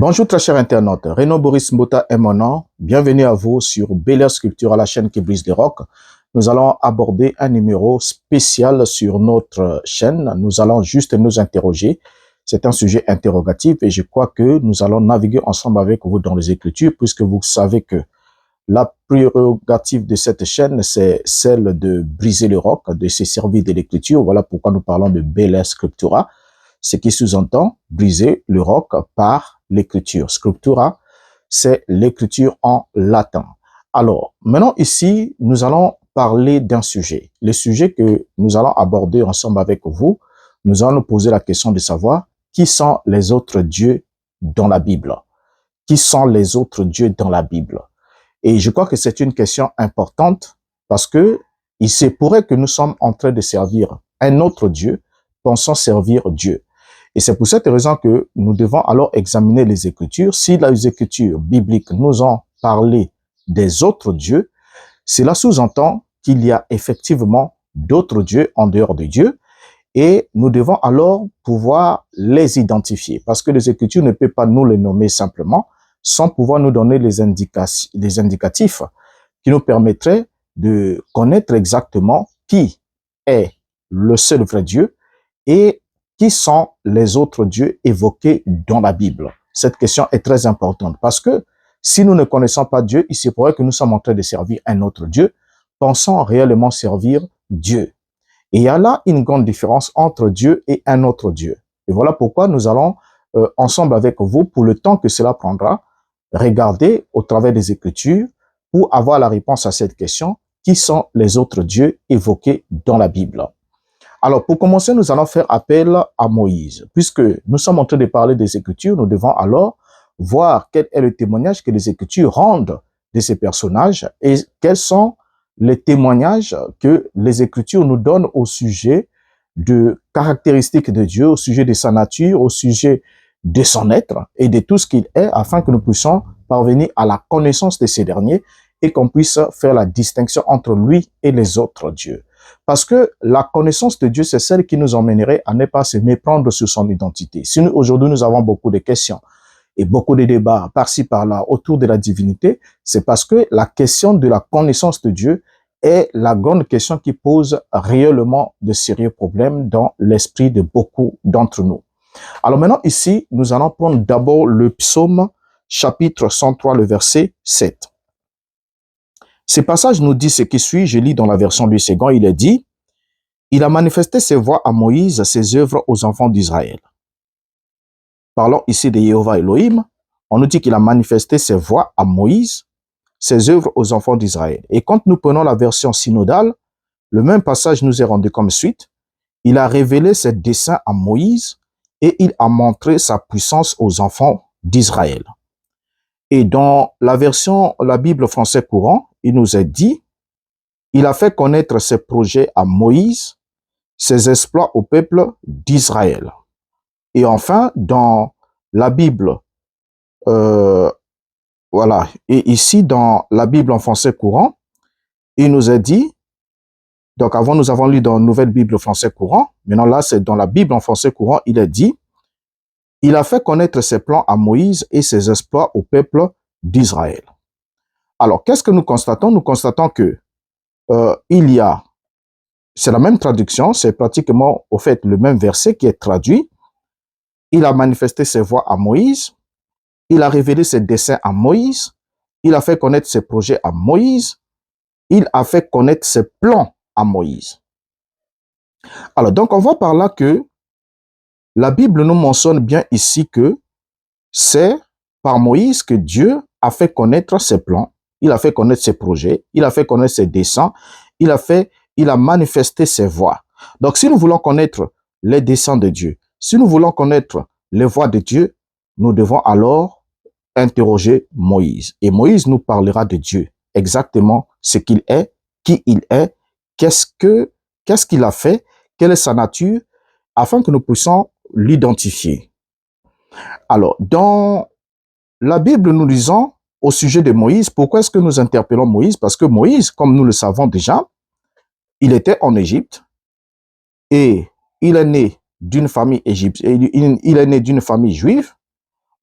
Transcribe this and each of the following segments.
Bonjour très chers internautes, Renaud Boris Mbota est mon nom. Bienvenue à vous sur Bel Air Sculpture, la chaîne qui brise les rocs. Nous allons aborder un numéro spécial sur notre chaîne. Nous allons juste nous interroger. C'est un sujet interrogatif et je crois que nous allons naviguer ensemble avec vous dans les Écritures puisque vous savez que la prérogative de cette chaîne, c'est celle de briser le roc, de se servir de l'Écriture. Voilà pourquoi nous parlons de Bel Air Sculptura, ce qui sous-entend briser le roc par l'écriture. Scriptura, c'est l'écriture en latin. Alors, maintenant ici, nous allons parler d'un sujet. Le sujet que nous allons aborder ensemble avec vous, nous allons nous poser la question de savoir qui sont les autres dieux dans la Bible. Qui sont les autres dieux dans la Bible? Et je crois que c'est une question importante parce que il se pourrait que nous sommes en train de servir un autre Dieu, pensant servir Dieu. Et c'est pour cette raison que nous devons alors examiner les Écritures. Si les Écritures bibliques nous ont parlé des autres dieux, cela sous-entend qu'il y a effectivement d'autres dieux en dehors de Dieu et nous devons alors pouvoir les identifier parce que les Écritures ne peuvent pas nous les nommer simplement sans pouvoir nous donner les indicatifs qui nous permettraient de connaître exactement qui est le seul vrai Dieu et qui sont les autres dieux évoqués dans la Bible. Cette question est très importante parce que si nous ne connaissons pas Dieu, il se pourrait que nous sommes en train de servir un autre Dieu, pensant réellement servir Dieu. Et il y a là une grande différence entre Dieu et un autre Dieu. Et voilà pourquoi nous allons ensemble avec vous, pour le temps que cela prendra, regarder au travers des Écritures pour avoir la réponse à cette question, qui sont les autres dieux évoqués dans la Bible. Alors, pour commencer, nous allons faire appel à Moïse. Puisque nous sommes en train de parler des Écritures, nous devons alors voir quel est le témoignage que les Écritures rendent de ces personnages et quels sont les témoignages que les Écritures nous donnent au sujet de caractéristiques de Dieu, au sujet de sa nature, au sujet de son être et de tout ce qu'il est, afin que nous puissions parvenir à la connaissance de ces derniers et qu'on puisse faire la distinction entre lui et les autres dieux. Parce que la connaissance de Dieu, c'est celle qui nous emmènerait à ne pas se méprendre sur son identité. Si aujourd'hui nous avons beaucoup de questions et beaucoup de débats par-ci par-là autour de la divinité, c'est parce que la question de la connaissance de Dieu est la grande question qui pose réellement de sérieux problèmes dans l'esprit de beaucoup d'entre nous. Alors maintenant ici, nous allons prendre d'abord le psaume chapitre 103, le verset 7. Ce passage nous dit ce qui suit, je lis dans la version du second, il est dit « Il a manifesté ses voies à Moïse, ses œuvres aux enfants d'Israël. » Parlons ici de Jéhovah Elohim. On nous dit qu'il a manifesté ses voies à Moïse, ses œuvres aux enfants d'Israël. Et quand nous prenons la version synodale, le même passage nous est rendu comme suite. Il a révélé ses desseins à Moïse et il a montré sa puissance aux enfants d'Israël. Et dans la version, la Bible français courant, il nous est dit, il a fait connaître ses projets à Moïse, ses exploits au peuple d'Israël. Et enfin, dans la Bible, voilà, et ici dans la Bible en français courant, il nous est dit, donc avant nous avons lu dans Nouvelle Bible français courant, maintenant là c'est dans la Bible en français courant, il est dit, il a fait connaître ses plans à Moïse et ses exploits au peuple d'Israël. Alors, qu'est-ce que nous constatons? Nous constatons que il y a, c'est la même traduction, c'est pratiquement au fait le même verset qui est traduit. Il a manifesté ses voies à Moïse, il a révélé ses desseins à Moïse, il a fait connaître ses projets à Moïse, il a fait connaître ses plans à Moïse. Alors, donc on voit par là que la Bible nous mentionne bien ici que c'est par Moïse que Dieu a fait connaître ses plans, il a fait connaître ses projets, il a fait connaître ses desseins, il a manifesté ses voies. Donc, si nous voulons connaître les desseins de Dieu, si nous voulons connaître les voies de Dieu, nous devons alors interroger Moïse. Et Moïse nous parlera de Dieu, exactement ce qu'il est, qui il est, qu'est-ce qu'il a fait, quelle est sa nature, afin que nous puissions l'identifier. Alors, dans la Bible, nous lisons au sujet de Moïse. Pourquoi est-ce que nous interpellons Moïse? Parce que Moïse, comme nous le savons déjà, il était en Égypte et il est né d'une famille égyptienne, il est né d'une famille juive.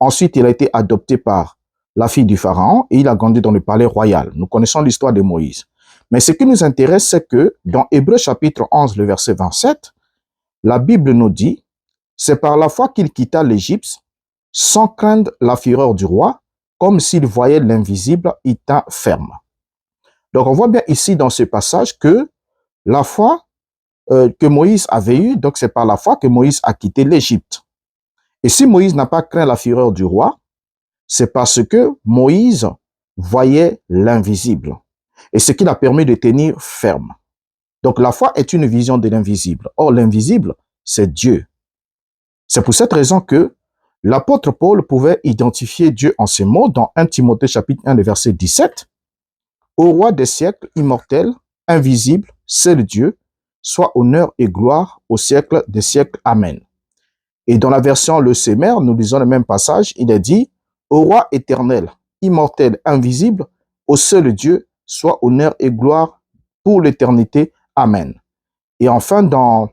Ensuite, il a été adopté par la fille du pharaon et il a grandi dans le palais royal. Nous connaissons l'histoire de Moïse. Mais ce qui nous intéresse, c'est que dans Hébreux chapitre 11, le verset 27, la Bible nous dit, c'est par la foi qu'il quitta l'Égypte sans craindre la fureur du roi, comme s'il voyait l'invisible étant ferme. Donc on voit bien ici dans ce passage que la foi que Moïse avait eue, donc c'est par la foi que Moïse a quitté l'Égypte. Et si Moïse n'a pas craint la fureur du roi, c'est parce que Moïse voyait l'invisible. Et ce qui l'a permis de tenir ferme. Donc la foi est une vision de l'invisible. Or, l'invisible, c'est Dieu. C'est pour cette raison que l'apôtre Paul pouvait identifier Dieu en ces mots dans 1 Timothée chapitre 1, verset 17. Au roi des siècles, immortel, invisible, seul Dieu, soit honneur et gloire au siècle des siècles. Amen. Et dans la version Le Sémer, nous lisons le même passage, il est dit, au roi éternel, immortel, invisible, au seul Dieu, soit honneur et gloire pour l'éternité. Amen. Et enfin, dans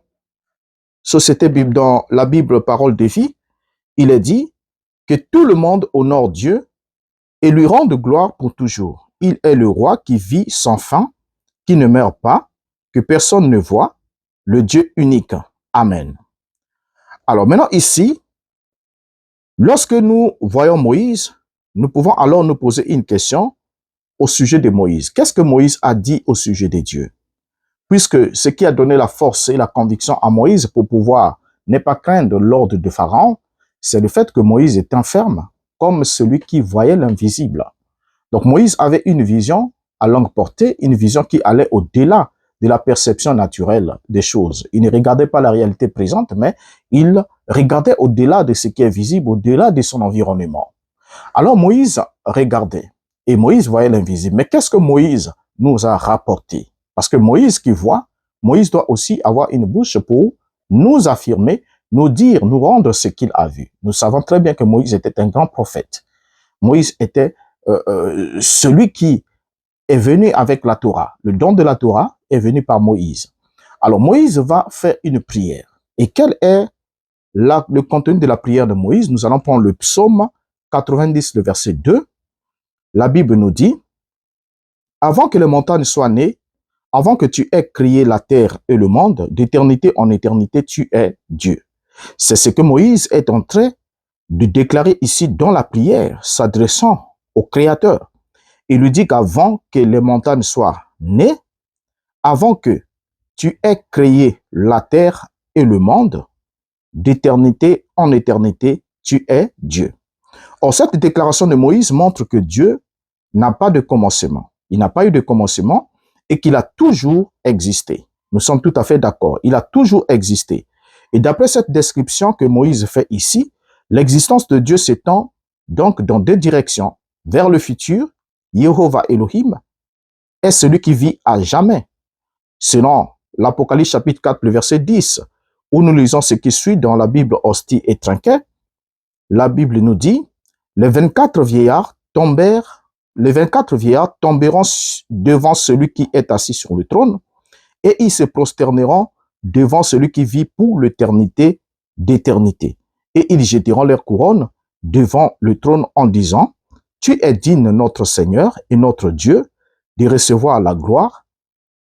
Société Bible, dans la Bible Parole de vie, il est dit que tout le monde honore Dieu et lui rende gloire pour toujours. Il est le roi qui vit sans fin, qui ne meurt pas, que personne ne voit, le Dieu unique. Amen. Alors maintenant ici, lorsque nous voyons Moïse, nous pouvons alors nous poser une question au sujet de Moïse. Qu'est-ce que Moïse a dit au sujet de Dieu? Puisque ce qui a donné la force et la conviction à Moïse pour pouvoir ne pas craindre l'ordre de Pharaon, c'est le fait que Moïse est ferme, comme celui qui voyait l'invisible. Donc Moïse avait une vision à longue portée, une vision qui allait au-delà de la perception naturelle des choses. Il ne regardait pas la réalité présente, mais il regardait au-delà de ce qui est visible, au-delà de son environnement. Alors Moïse regardait, et Moïse voyait l'invisible. Mais qu'est-ce que Moïse nous a rapporté? Parce que Moïse qui voit, Moïse doit aussi avoir une bouche pour nous affirmer, nous dire, nous rendre ce qu'il a vu. Nous savons très bien que Moïse était un grand prophète. Moïse était celui qui est venu avec la Torah. Le don de la Torah est venu par Moïse. Alors Moïse va faire une prière. Et quel est le contenu de la prière de Moïse? Nous allons prendre le psaume 90, le verset 2. La Bible nous dit, avant que les montagnes soient nées, avant que tu aies créé la terre et le monde, d'éternité en éternité, tu es Dieu. C'est ce que Moïse est en train de déclarer ici dans la prière, s'adressant au Créateur. Il lui dit qu'avant que les montagnes soient nées, avant que tu aies créé la terre et le monde, d'éternité en éternité, tu es Dieu. Or, cette déclaration de Moïse montre que Dieu n'a pas de commencement. Il n'a pas eu de commencement et qu'il a toujours existé. Nous sommes tout à fait d'accord. Il a toujours existé. Et d'après cette description que Moïse fait ici, l'existence de Dieu s'étend donc dans deux directions. Vers le futur, Yehovah Elohim est celui qui vit à jamais. Selon l'Apocalypse chapitre 4, le verset 10, où nous lisons ce qui suit dans la Bible Hostie et Trinquet, la Bible nous dit, les 24 vieillards tomberont devant celui qui est assis sur le trône et ils se prosterneront devant celui qui vit pour l'éternité d'éternité. Et ils jetteront leurs couronnes devant le trône en disant, tu es digne, notre Seigneur et notre Dieu, de recevoir la gloire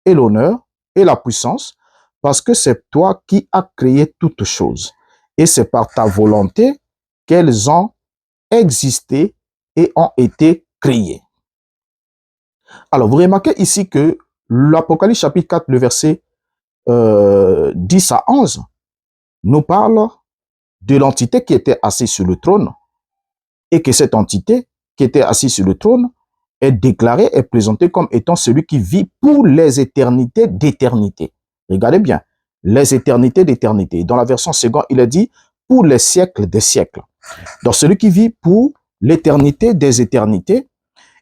et l'honneur et la puissance, parce que c'est toi qui as créé toutes choses. Et c'est par ta volonté qu'elles ont existé et ont été créées. Alors, vous remarquez ici que l'Apocalypse chapitre 4, le verset 10 à 11, nous parle de l'entité qui était assise sur le trône et que cette entité qui était assise sur le trône est déclarée et présentée comme étant celui qui vit pour les éternités d'éternité. Regardez bien, les éternités d'éternité. Dans la version seconde, il est dit pour les siècles des siècles. Donc, celui qui vit pour l'éternité des éternités.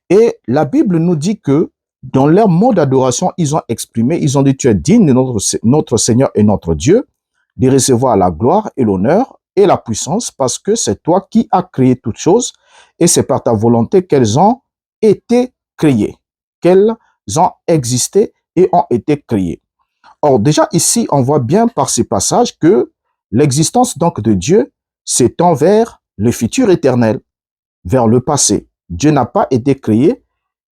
Et la Bible nous dit que dans leur mot d'adoration, ils ont exprimé, ils ont dit, tu es digne de notre Seigneur et notre Dieu, de recevoir la gloire et l'honneur et la puissance, parce que c'est toi qui as créé toutes choses et c'est par ta volonté qu'elles ont été créées, qu'elles ont existé et ont été créées. Or, déjà ici, on voit bien par ces passages que l'existence donc de Dieu s'étend vers le futur éternel, vers le passé. Dieu n'a pas été créé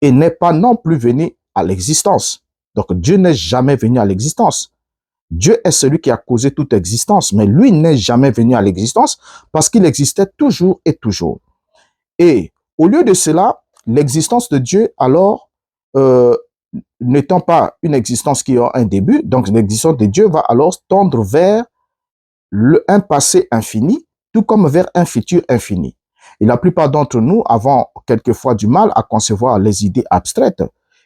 et n'est pas non plus venu à l'existence. Donc Dieu n'est jamais venu à l'existence. Dieu est celui qui a causé toute existence, mais lui n'est jamais venu à l'existence parce qu'il existait toujours et toujours. Et au lieu de cela, l'existence de Dieu, alors, n'étant pas une existence qui a un début, donc l'existence de Dieu va alors tendre vers un passé infini, tout comme vers un futur infini. Et la plupart d'entre nous avons quelquefois du mal à concevoir les idées abstraites.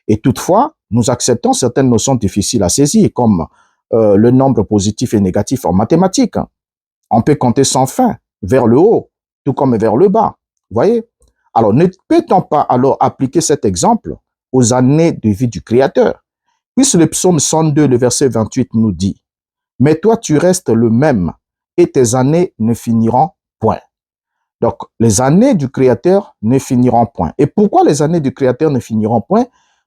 Et toutefois, nous acceptons certaines notions difficiles à saisir, comme le nombre positif et négatif en mathématiques. On peut compter sans fin, vers le haut, tout comme vers le bas. Vous voyez? Alors, ne peut-on pas alors appliquer cet exemple aux années de vie du Créateur? Puisque le psaume 102, le verset 28 nous dit, « Mais toi, tu restes le même, et tes années ne finiront point. » Donc, les années du Créateur ne finiront point. Et pourquoi les années du Créateur ne finiront point?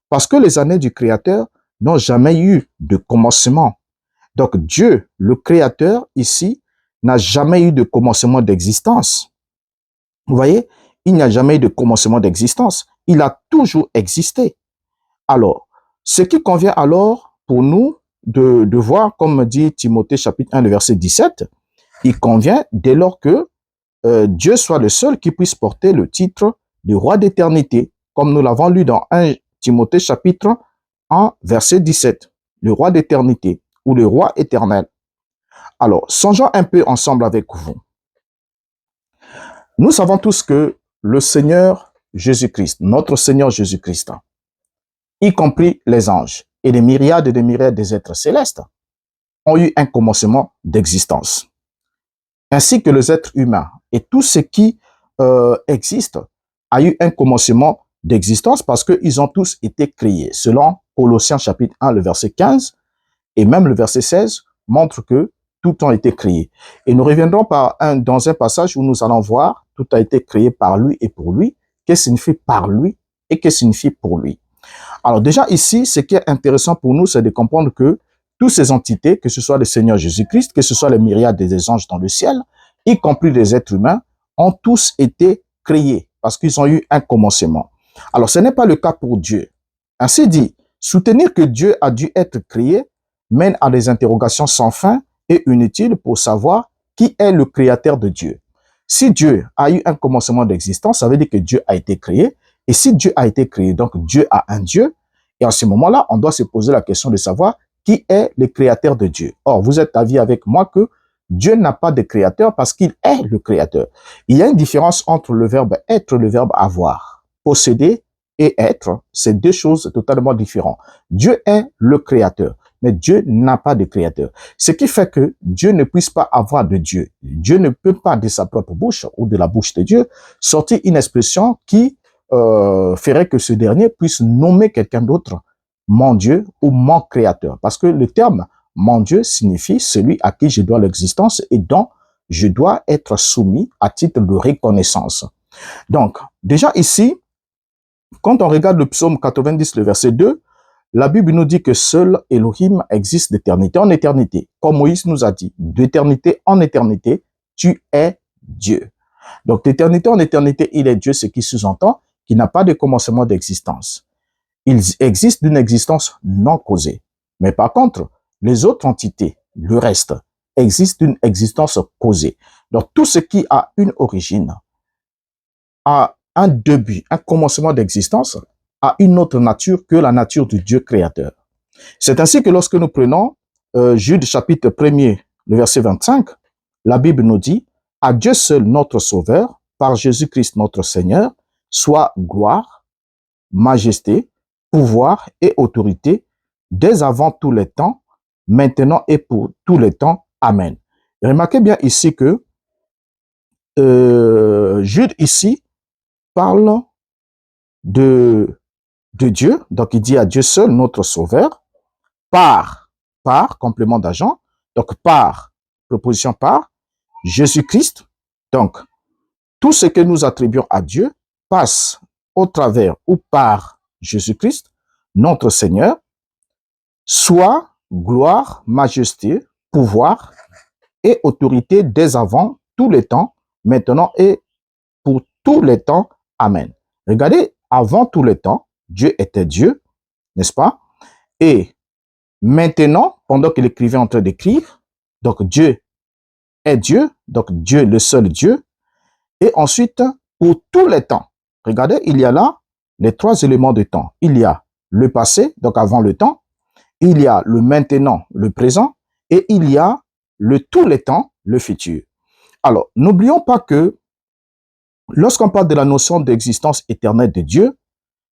Parce que les années du Créateur n'ont jamais eu de commencement. Donc, Dieu, le Créateur, ici, n'a jamais eu de commencement d'existence. Vous voyez, il n'y a jamais eu de commencement d'existence. Il a toujours existé. Alors, ce qui convient alors pour nous de voir, comme dit Timothée chapitre 1, le verset 17, il convient dès lors que Dieu soit le seul qui puisse porter le titre de roi d'éternité, comme nous l'avons lu dans 1 Timothée chapitre 1, verset 17, le roi d'éternité ou le roi éternel. Alors, songeons un peu ensemble avec vous. Nous savons tous que le Seigneur Jésus-Christ, notre Seigneur Jésus-Christ, y compris les anges et les myriades des êtres célestes, ont eu un commencement d'existence, ainsi que les êtres humains. Et tout ce qui existe a eu un commencement d'existence parce qu'ils ont tous été créés. Selon Colossiens chapitre 1, le verset 15, et même le verset 16, montre que tout a été créé. Et nous reviendrons dans un passage où nous allons voir tout a été créé par lui et pour lui. Qu'est-ce que signifie par lui et qu'est-ce que signifie pour lui? Alors déjà ici, ce qui est intéressant pour nous, c'est de comprendre que toutes ces entités, que ce soit le Seigneur Jésus-Christ, que ce soit les myriades des anges dans le ciel, y compris les êtres humains, ont tous été créés parce qu'ils ont eu un commencement. Alors ce n'est pas le cas pour Dieu. Ainsi dit, soutenir que Dieu a dû être créé mène à des interrogations sans fin et inutiles pour savoir qui est le créateur de Dieu. Si Dieu a eu un commencement d'existence, ça veut dire que Dieu a été créé. Et si Dieu a été créé, donc Dieu a un Dieu. Et en ce moment-là, on doit se poser la question de savoir qui est le créateur de Dieu. Or, vous êtes d'avis avec moi que Dieu n'a pas de créateur parce qu'il est le créateur. Il y a une différence entre le verbe être et le verbe avoir. Posséder et être, c'est deux choses totalement différentes. Dieu est le créateur, mais Dieu n'a pas de créateur. Ce qui fait que Dieu ne puisse pas avoir de Dieu. Dieu ne peut pas de sa propre bouche ou de la bouche de Dieu sortir une expression qui ferait que ce dernier puisse nommer quelqu'un d'autre mon Dieu ou mon créateur. Parce que le terme mon Dieu signifie celui à qui je dois l'existence et dont je dois être soumis à titre de reconnaissance. Donc, déjà ici, quand on regarde le psaume 90, le verset 2, la Bible nous dit que seul Elohim existe d'éternité en éternité. Comme Moïse nous a dit, d'éternité en éternité, tu es Dieu. Donc, d'éternité en éternité, il est Dieu, ce qui sous-entend qu'il n'a pas de commencement d'existence. Il existe d'une existence non causée. Mais par contre, les autres entités, le reste, existent d'une existence causée. Donc, tout ce qui a une origine, a un début, un commencement d'existence, a une autre nature que la nature du Dieu créateur. C'est ainsi que lorsque nous prenons Jude chapitre 1er, le verset 25, la Bible nous dit « À Dieu seul notre Sauveur, par Jésus-Christ notre Seigneur, soit gloire, majesté, pouvoir et autorité, dès avant tous les temps, maintenant et pour tous les temps. Amen. » Remarquez bien ici que Jude ici parle de Dieu, donc il dit à Dieu seul notre Sauveur, par, complément d'agent, donc par, proposition par, Jésus-Christ, donc tout ce que nous attribuons à Dieu passe au travers ou par Jésus-Christ, notre Seigneur, soit gloire, majesté, pouvoir et autorité dès avant tous les temps, maintenant et pour tous les temps. Amen. Regardez, avant tous les temps, Dieu était Dieu, n'est-ce pas? Et maintenant, pendant qu'il écrivait en train d'écrire, donc Dieu est Dieu, donc Dieu, le seul Dieu. Et ensuite, pour tous les temps, regardez, il y a là les trois éléments de temps. Il y a le passé, donc avant le temps, il y a le maintenant, le présent, et il y a le tous les temps, le futur. Alors, n'oublions pas que lorsqu'on parle de la notion d'existence éternelle de Dieu,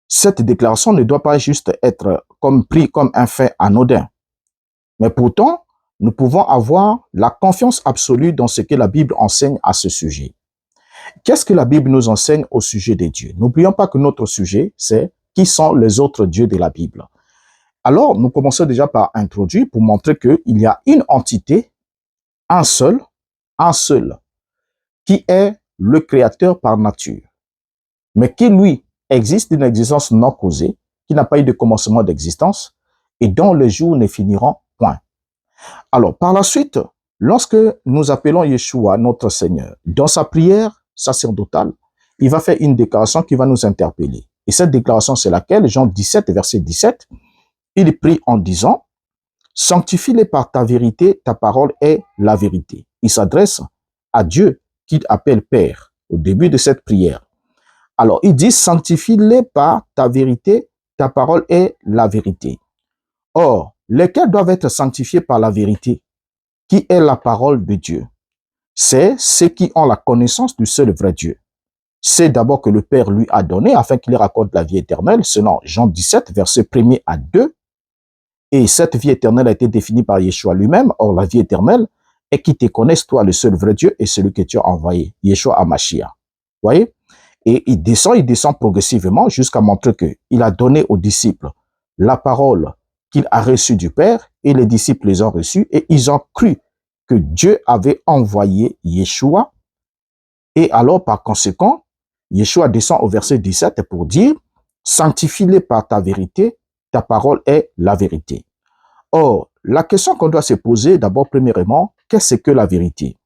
cette déclaration ne doit pas juste être pris comme un fait anodin. Mais pourtant, nous pouvons avoir la confiance absolue dans ce que la Bible enseigne à ce sujet. Qu'est-ce que la Bible nous enseigne au sujet des dieux? N'oublions pas que notre sujet, c'est qui sont les autres dieux de la Bible. Alors, nous commençons déjà par introduire pour montrer qu'il y a une entité, un seul, qui est le Créateur par nature, mais qui, lui, existe d'une existence non causée, qui n'a pas eu de commencement d'existence, et dont les jours ne finiront point. Alors, par la suite, lorsque nous appelons Yeshua, notre Seigneur, dans sa prière sacerdotale, il va faire une déclaration qui va nous interpeller. Et cette déclaration, c'est laquelle? Jean 17, verset 17, il prie en disant, « Sanctifie-les par ta vérité, ta parole est la vérité. » Il s'adresse à Dieu qu'il appelle Père au début de cette prière. Alors, il dit, « Sanctifie-les par ta vérité, ta parole est la vérité. » Or, lesquels doivent être sanctifiés par la vérité, qui est la parole de Dieu? C'est ceux qui ont la connaissance du seul vrai Dieu. C'est d'abord que le Père lui a donné afin qu'il leur accorde la vie éternelle, selon Jean 17, verset 1er à 2. Et cette vie éternelle a été définie par Yeshua lui-même. Or, la vie éternelle est qu'ils te connaissent, toi, le seul vrai Dieu, et celui que tu as envoyé, Yeshua HaMashiach. Voyez? Et il descend progressivement jusqu'à montrer qu'il a donné aux disciples la parole qu'il a reçue du Père, et les disciples les ont reçus, et ils ont cru que Dieu avait envoyé Yeshua. Et alors, par conséquent, Yeshua descend au verset 17 pour dire, « Sanctifie-les par ta vérité, ta parole est la vérité. » Or, la question qu'on doit se poser, d'abord, premièrement, qu'est-ce que la vérité?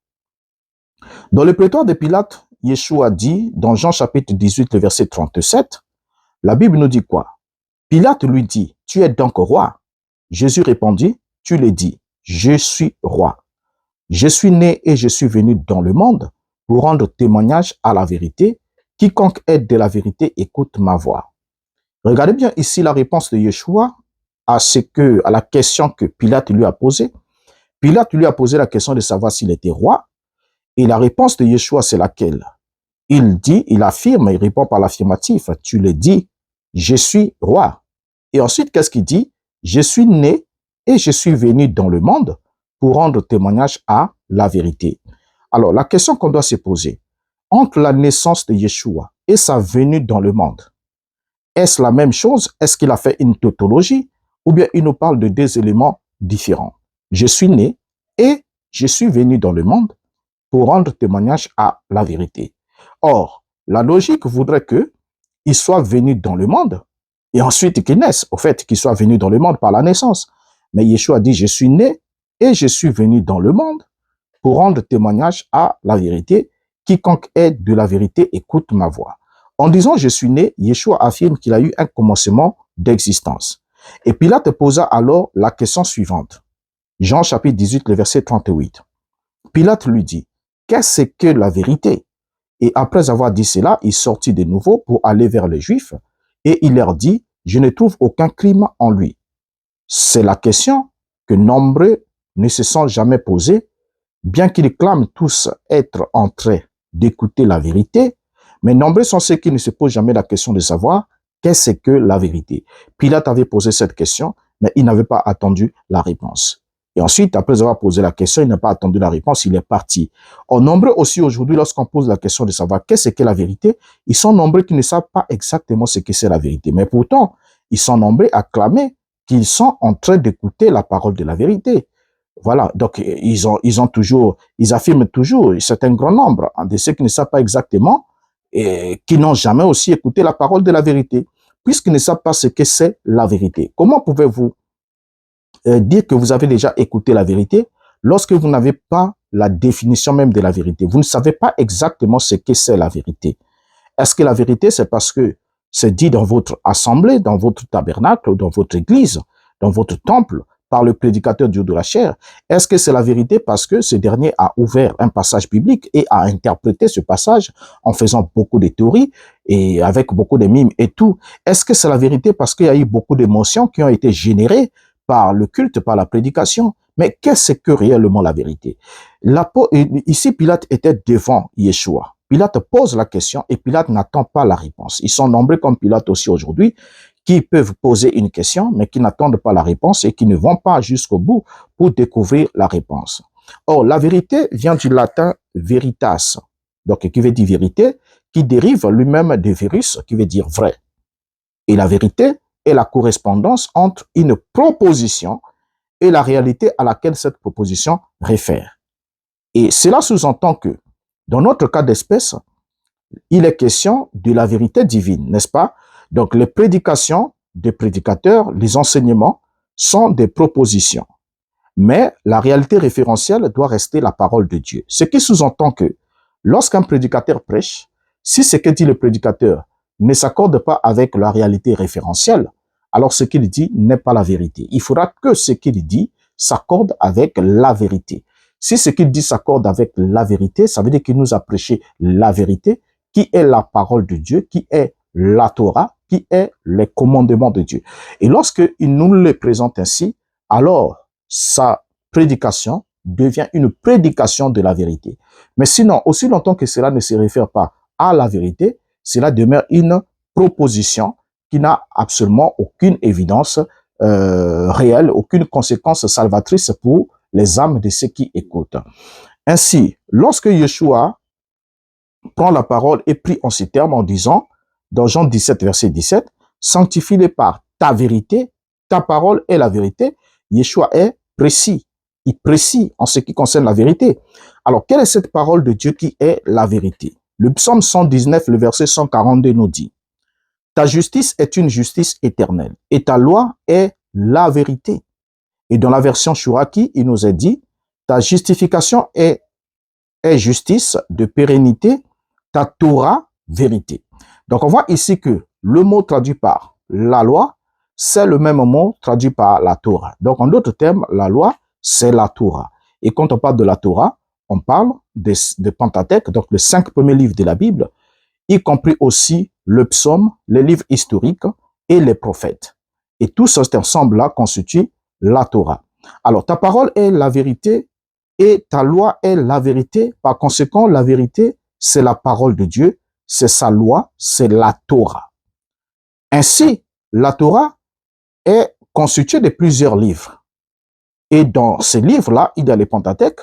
Dans le prétoire de Pilate, Yeshua dit, dans Jean chapitre 18, le verset 37, la Bible nous dit quoi? Pilate lui dit, « Tu es donc roi? » Jésus répondit, « Tu le dis, je suis roi. Je suis né et je suis venu dans le monde pour rendre témoignage à la vérité. Quiconque est de la vérité écoute ma voix. » Regardez bien ici la réponse de Yeshua à la question que Pilate lui a posée. Pilate lui a posé la question de savoir s'il était roi. Et la réponse de Yeshua, c'est laquelle? Il dit, il affirme, il répond par l'affirmatif. Tu le dis, je suis roi. Et ensuite, qu'est-ce qu'il dit? Je suis né et je suis venu dans le monde pour rendre témoignage à la vérité. Alors, la question qu'on doit se poser, entre la naissance de Yeshua et sa venue dans le monde, est-ce la même chose? Est-ce qu'il a fait une tautologie? Ou bien il nous parle de deux éléments différents? Je suis né et je suis venu dans le monde pour rendre témoignage à la vérité. Or, la logique voudrait qu'il soit venu dans le monde et ensuite qu'il naisse. Au fait, qu'il soit venu dans le monde par la naissance. Mais Yeshua dit, je suis né et je suis venu dans le monde pour rendre témoignage à la vérité. Quiconque est de la vérité écoute ma voix. En disant je suis né, Yeshua affirme qu'il a eu un commencement d'existence. Et Pilate posa alors la question suivante. Jean chapitre 18, le verset 38. Pilate lui dit, qu'est-ce que la vérité? Et après avoir dit cela, il sortit de nouveau pour aller vers les Juifs et il leur dit, je ne trouve aucun crime en lui. C'est la question que nombreux ne se sont jamais posée, bien qu'ils clament tous être en train d'écouter la vérité, mais nombreux sont ceux qui ne se posent jamais la question de savoir qu'est-ce que la vérité. Pilate avait posé cette question, mais il n'avait pas attendu la réponse. Et ensuite, après avoir posé la question, il n'a pas attendu la réponse, il est parti. Or, nombreux aussi aujourd'hui, lorsqu'on pose la question de savoir qu'est-ce que la vérité, ils sont nombreux qui ne savent pas exactement ce que c'est la vérité. Mais pourtant, ils sont nombreux à clamer qu'ils sont en train d'écouter la parole de la vérité. Voilà, donc ils affirment toujours, c'est un grand nombre de ceux qui ne savent pas exactement et qui n'ont jamais aussi écouté la parole de la vérité, puisqu'ils ne savent pas ce que c'est la vérité. Comment pouvez-vous dire que vous avez déjà écouté la vérité lorsque vous n'avez pas la définition même de la vérité. Vous ne savez pas exactement ce que c'est la vérité. Est-ce que la vérité, c'est parce que c'est dit dans votre assemblée, dans votre tabernacle, dans votre église, dans votre temple, par le prédicateur Dieu de la chair? Est-ce que c'est la vérité parce que ce dernier a ouvert un passage biblique et a interprété ce passage en faisant beaucoup de théories et avec beaucoup de mimes et tout? Est-ce que c'est la vérité parce qu'il y a eu beaucoup d'émotions qui ont été générées par le culte, par la prédication? Mais qu'est-ce que réellement la vérité? Ici, Pilate était devant Yeshua. Pilate pose la question et Pilate n'attend pas la réponse. Ils sont nombreux comme Pilate aussi aujourd'hui, qui peuvent poser une question, mais qui n'attendent pas la réponse et qui ne vont pas jusqu'au bout pour découvrir la réponse. Or, la vérité vient du latin veritas, donc qui veut dire vérité, qui dérive lui-même de verus, qui veut dire vrai. Et la vérité est la correspondance entre une proposition et la réalité à laquelle cette proposition réfère. Et cela sous-entend que, dans notre cas d'espèce, il est question de la vérité divine, n'est-ce pas? Donc, les prédications des prédicateurs, les enseignements sont des propositions. Mais la réalité référentielle doit rester la parole de Dieu. Ce qui sous-entend que lorsqu'un prédicateur prêche, si ce que dit le prédicateur ne s'accorde pas avec la réalité référentielle, alors ce qu'il dit n'est pas la vérité. Il faudra que ce qu'il dit s'accorde avec la vérité. Si ce qu'il dit s'accorde avec la vérité, ça veut dire qu'il nous a prêché la vérité, qui est la parole de Dieu, qui est la Torah, qui est les commandements de Dieu. Et lorsqu'il nous les présente ainsi, alors sa prédication devient une prédication de la vérité. Mais sinon, aussi longtemps que cela ne se réfère pas à la vérité, cela demeure une proposition qui n'a absolument aucune évidence réelle, aucune conséquence salvatrice pour les âmes de ceux qui écoutent. Ainsi, lorsque Yeshua prend la parole et prie en ces termes en disant, dans Jean 17, verset 17, « Sanctifie-les par ta vérité, ta parole est la vérité », Yeshua est précis. Il est précis en ce qui concerne la vérité. Alors, quelle est cette parole de Dieu qui est la vérité? Le psaume 119, le verset 142 nous dit, « Ta justice est une justice éternelle et ta loi est la vérité. » Et dans la version Shuraki, il nous est dit, « Ta justification est justice de pérennité, ta Torah, vérité. » Donc, on voit ici que le mot traduit par la loi, c'est le même mot traduit par la Torah. Donc, en d'autres termes, la loi, c'est la Torah. Et quand on parle de la Torah, on parle de Pentateuque, donc les 5 premiers livres de la Bible, y compris aussi le psaume, les livres historiques et les prophètes. Et tout cet ensemble-là constitue la Torah. Alors, ta parole est la vérité et ta loi est la vérité. Par conséquent, la vérité, c'est la parole de Dieu, c'est sa loi, c'est la Torah. Ainsi, la Torah est constituée de plusieurs livres. Et dans ces livres-là, il y a les Pentateuques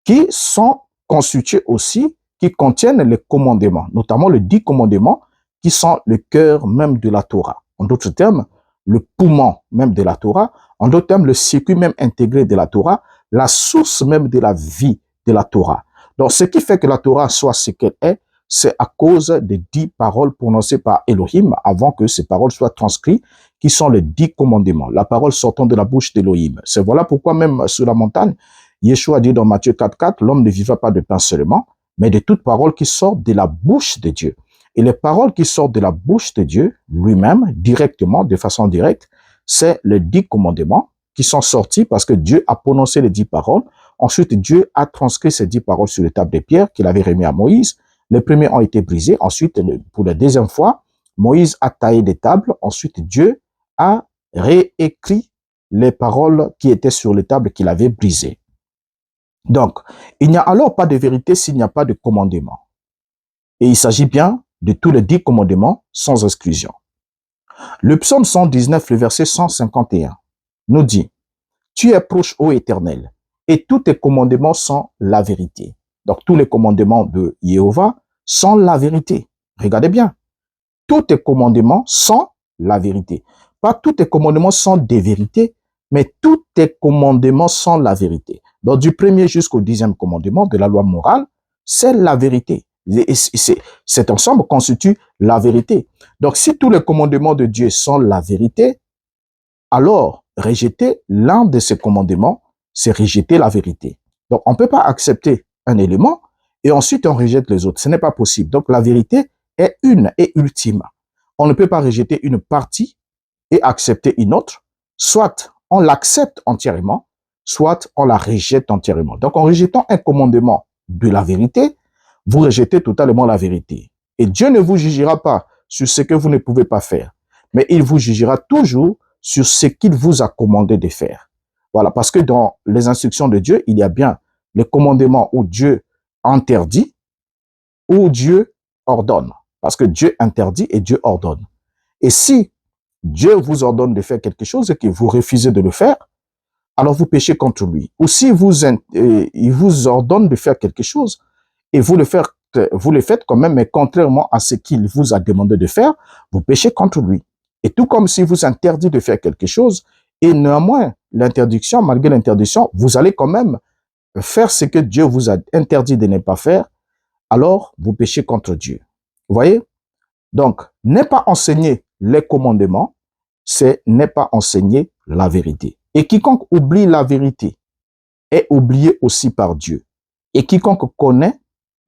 qui sont constitués aussi, qui contiennent les commandements, notamment les 10 commandements qui sont le cœur même de la Torah. En d'autres termes, le poumon même de la Torah, en d'autres termes, le circuit même intégré de la Torah, la source même de la vie de la Torah. Donc, ce qui fait que la Torah soit ce qu'elle est, c'est à cause des 10 paroles prononcées par Elohim avant que ces paroles soient transcrites, qui sont les 10 commandements, la parole sortant de la bouche d'Elohim. C'est voilà pourquoi même sur la montagne, Yeshua dit dans Matthieu 4,4, l'homme ne vivra pas de pain seulement, mais de toute parole qui sort de la bouche de Dieu. Et les paroles qui sortent de la bouche de Dieu, lui-même, directement, de façon directe, c'est les 10 commandements qui sont sortis parce que Dieu a prononcé les 10 paroles. Ensuite, Dieu a transcrit ces 10 paroles sur les tables de pierre qu'il avait remis à Moïse. Les premiers ont été brisés. Ensuite, pour la deuxième fois, Moïse a taillé des tables. Ensuite, Dieu a réécrit les paroles qui étaient sur les tables qu'il avait brisées. Donc, il n'y a alors pas de vérité s'il n'y a pas de commandement. Et il s'agit bien de tous les 10 commandements sans exclusion. Le psaume 119, le verset 151, nous dit, « Tu es proche, ô Éternel, et tous tes commandements sont la vérité. » Donc, tous les commandements de Jéhovah sont la vérité. Regardez bien. Tous tes commandements sont la vérité. Pas tous tes commandements sont des vérités, mais tous tes commandements sont la vérité. Donc, du premier jusqu'au 10e commandement de la loi morale, c'est la vérité. Cet ensemble constitue la vérité. Donc, si tous les commandements de Dieu sont la vérité, alors rejeter l'un de ces commandements, c'est rejeter la vérité. Donc, on ne peut pas accepter un élément et ensuite on rejette les autres. Ce n'est pas possible. Donc, la vérité est une et ultime. On ne peut pas rejeter une partie et accepter une autre. Soit on l'accepte entièrement, soit on la rejette entièrement. Donc, en rejetant un commandement de la vérité, vous rejetez totalement la vérité. Et Dieu ne vous jugera pas sur ce que vous ne pouvez pas faire, mais il vous jugera toujours sur ce qu'il vous a commandé de faire. Voilà, parce que dans les instructions de Dieu, il y a bien les commandements où Dieu interdit, où Dieu ordonne. Parce que Dieu interdit et Dieu ordonne. Et si Dieu vous ordonne de faire quelque chose et que vous refusez de le faire, alors vous péchez contre lui. Ou si il vous ordonne de faire quelque chose et vous le faites quand même, mais contrairement à ce qu'il vous a demandé de faire, vous péchez contre lui. Et tout comme s'il vous interdit de faire quelque chose, et néanmoins, l'interdiction, malgré l'interdiction, vous allez quand même faire ce que Dieu vous a interdit de ne pas faire, alors vous péchez contre Dieu. Vous voyez? Donc, n'est pas enseigner les commandements, c'est n'est pas enseigner la vérité. Et quiconque oublie la vérité est oublié aussi par Dieu. Et quiconque connaît,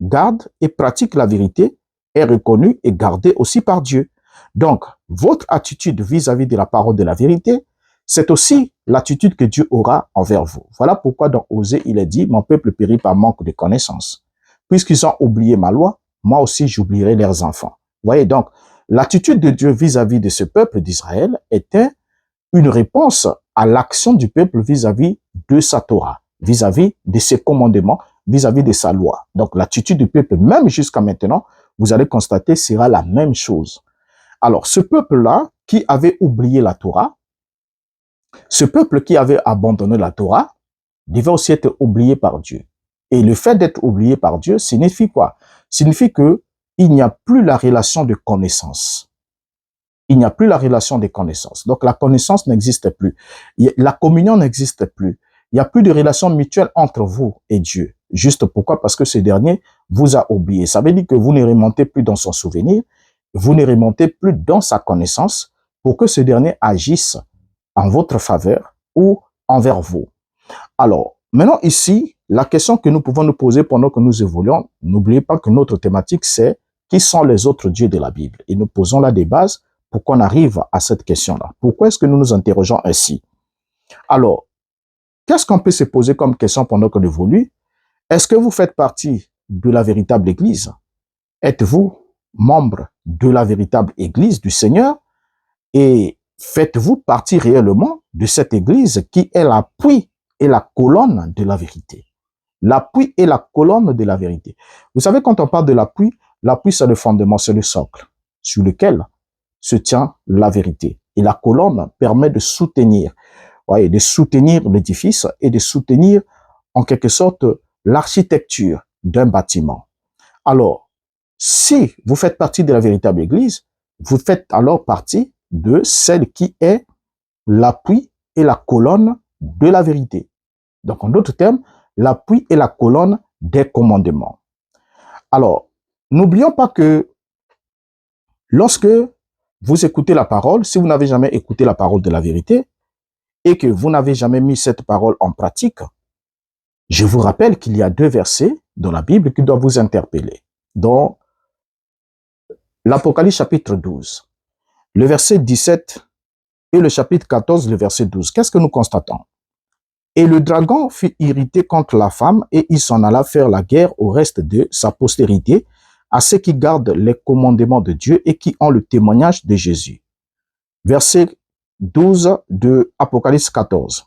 garde et pratique la vérité est reconnu et gardé aussi par Dieu. Donc, votre attitude vis-à-vis de la parole de la vérité, c'est aussi l'attitude que Dieu aura envers vous. Voilà pourquoi dans Osée, il est dit, mon peuple périt par manque de connaissance. Puisqu'ils ont oublié ma loi, moi aussi j'oublierai leurs enfants. Vous voyez, donc, l'attitude de Dieu vis-à-vis de ce peuple d'Israël était une réponse à l'action du peuple vis-à-vis de sa Torah, vis-à-vis de ses commandements, vis-à-vis de sa loi. Donc, l'attitude du peuple, même jusqu'à maintenant, vous allez constater, sera la même chose. Alors, ce peuple-là, qui avait oublié la Torah, ce peuple qui avait abandonné la Torah, devait aussi être oublié par Dieu. Et le fait d'être oublié par Dieu signifie quoi? Signifie que il n'y a plus la relation de connaissance. Il n'y a plus la relation de connaissance. Donc, la connaissance n'existe plus. La communion n'existe plus. Il n'y a plus de relation mutuelle entre vous et Dieu. Juste pourquoi? Parce que ce dernier vous a oublié. Ça veut dire que vous ne remontez plus dans son souvenir, vous ne remontez plus dans sa connaissance pour que ce dernier agisse en votre faveur ou envers vous. Alors, maintenant ici, la question que nous pouvons nous poser pendant que nous évoluons, n'oubliez pas que notre thématique, c'est qui sont les autres dieux de la Bible? Et nous posons là des bases pour qu'on arrive à cette question-là. Pourquoi est-ce que nous nous interrogeons ainsi? Alors, qu'est-ce qu'on peut se poser comme question pendant qu'on évolue? Est-ce que vous faites partie de la véritable Église? Êtes-vous membre de la véritable Église du Seigneur? Et faites-vous partie réellement de cette Église qui est l'appui et la colonne de la vérité? L'appui et la colonne de la vérité. Vous savez, quand on parle de l'appui, c'est le fondement, c'est le socle sur lequel se tient la vérité. Et la colonne permet de soutenir, voyez, de soutenir l'édifice et de soutenir en quelque sorte l'architecture d'un bâtiment. Alors, si vous faites partie de la véritable Église, vous faites alors partie de celle qui est l'appui et la colonne de la vérité. Donc, en d'autres termes, l'appui et la colonne des commandements. Alors, n'oublions pas que lorsque vous écoutez la parole, si vous n'avez jamais écouté la parole de la vérité et que vous n'avez jamais mis cette parole en pratique, je vous rappelle qu'il y a 2 versets dans la Bible qui doivent vous interpeller. Dans l'Apocalypse chapitre 12, le verset 17 et le chapitre 14, le verset 12. Qu'est-ce que nous constatons? Et le dragon fut irrité contre la femme et il s'en alla faire la guerre au reste de sa postérité, à ceux qui gardent les commandements de Dieu et qui ont le témoignage de Jésus. Verset 12 de Apocalypse 14.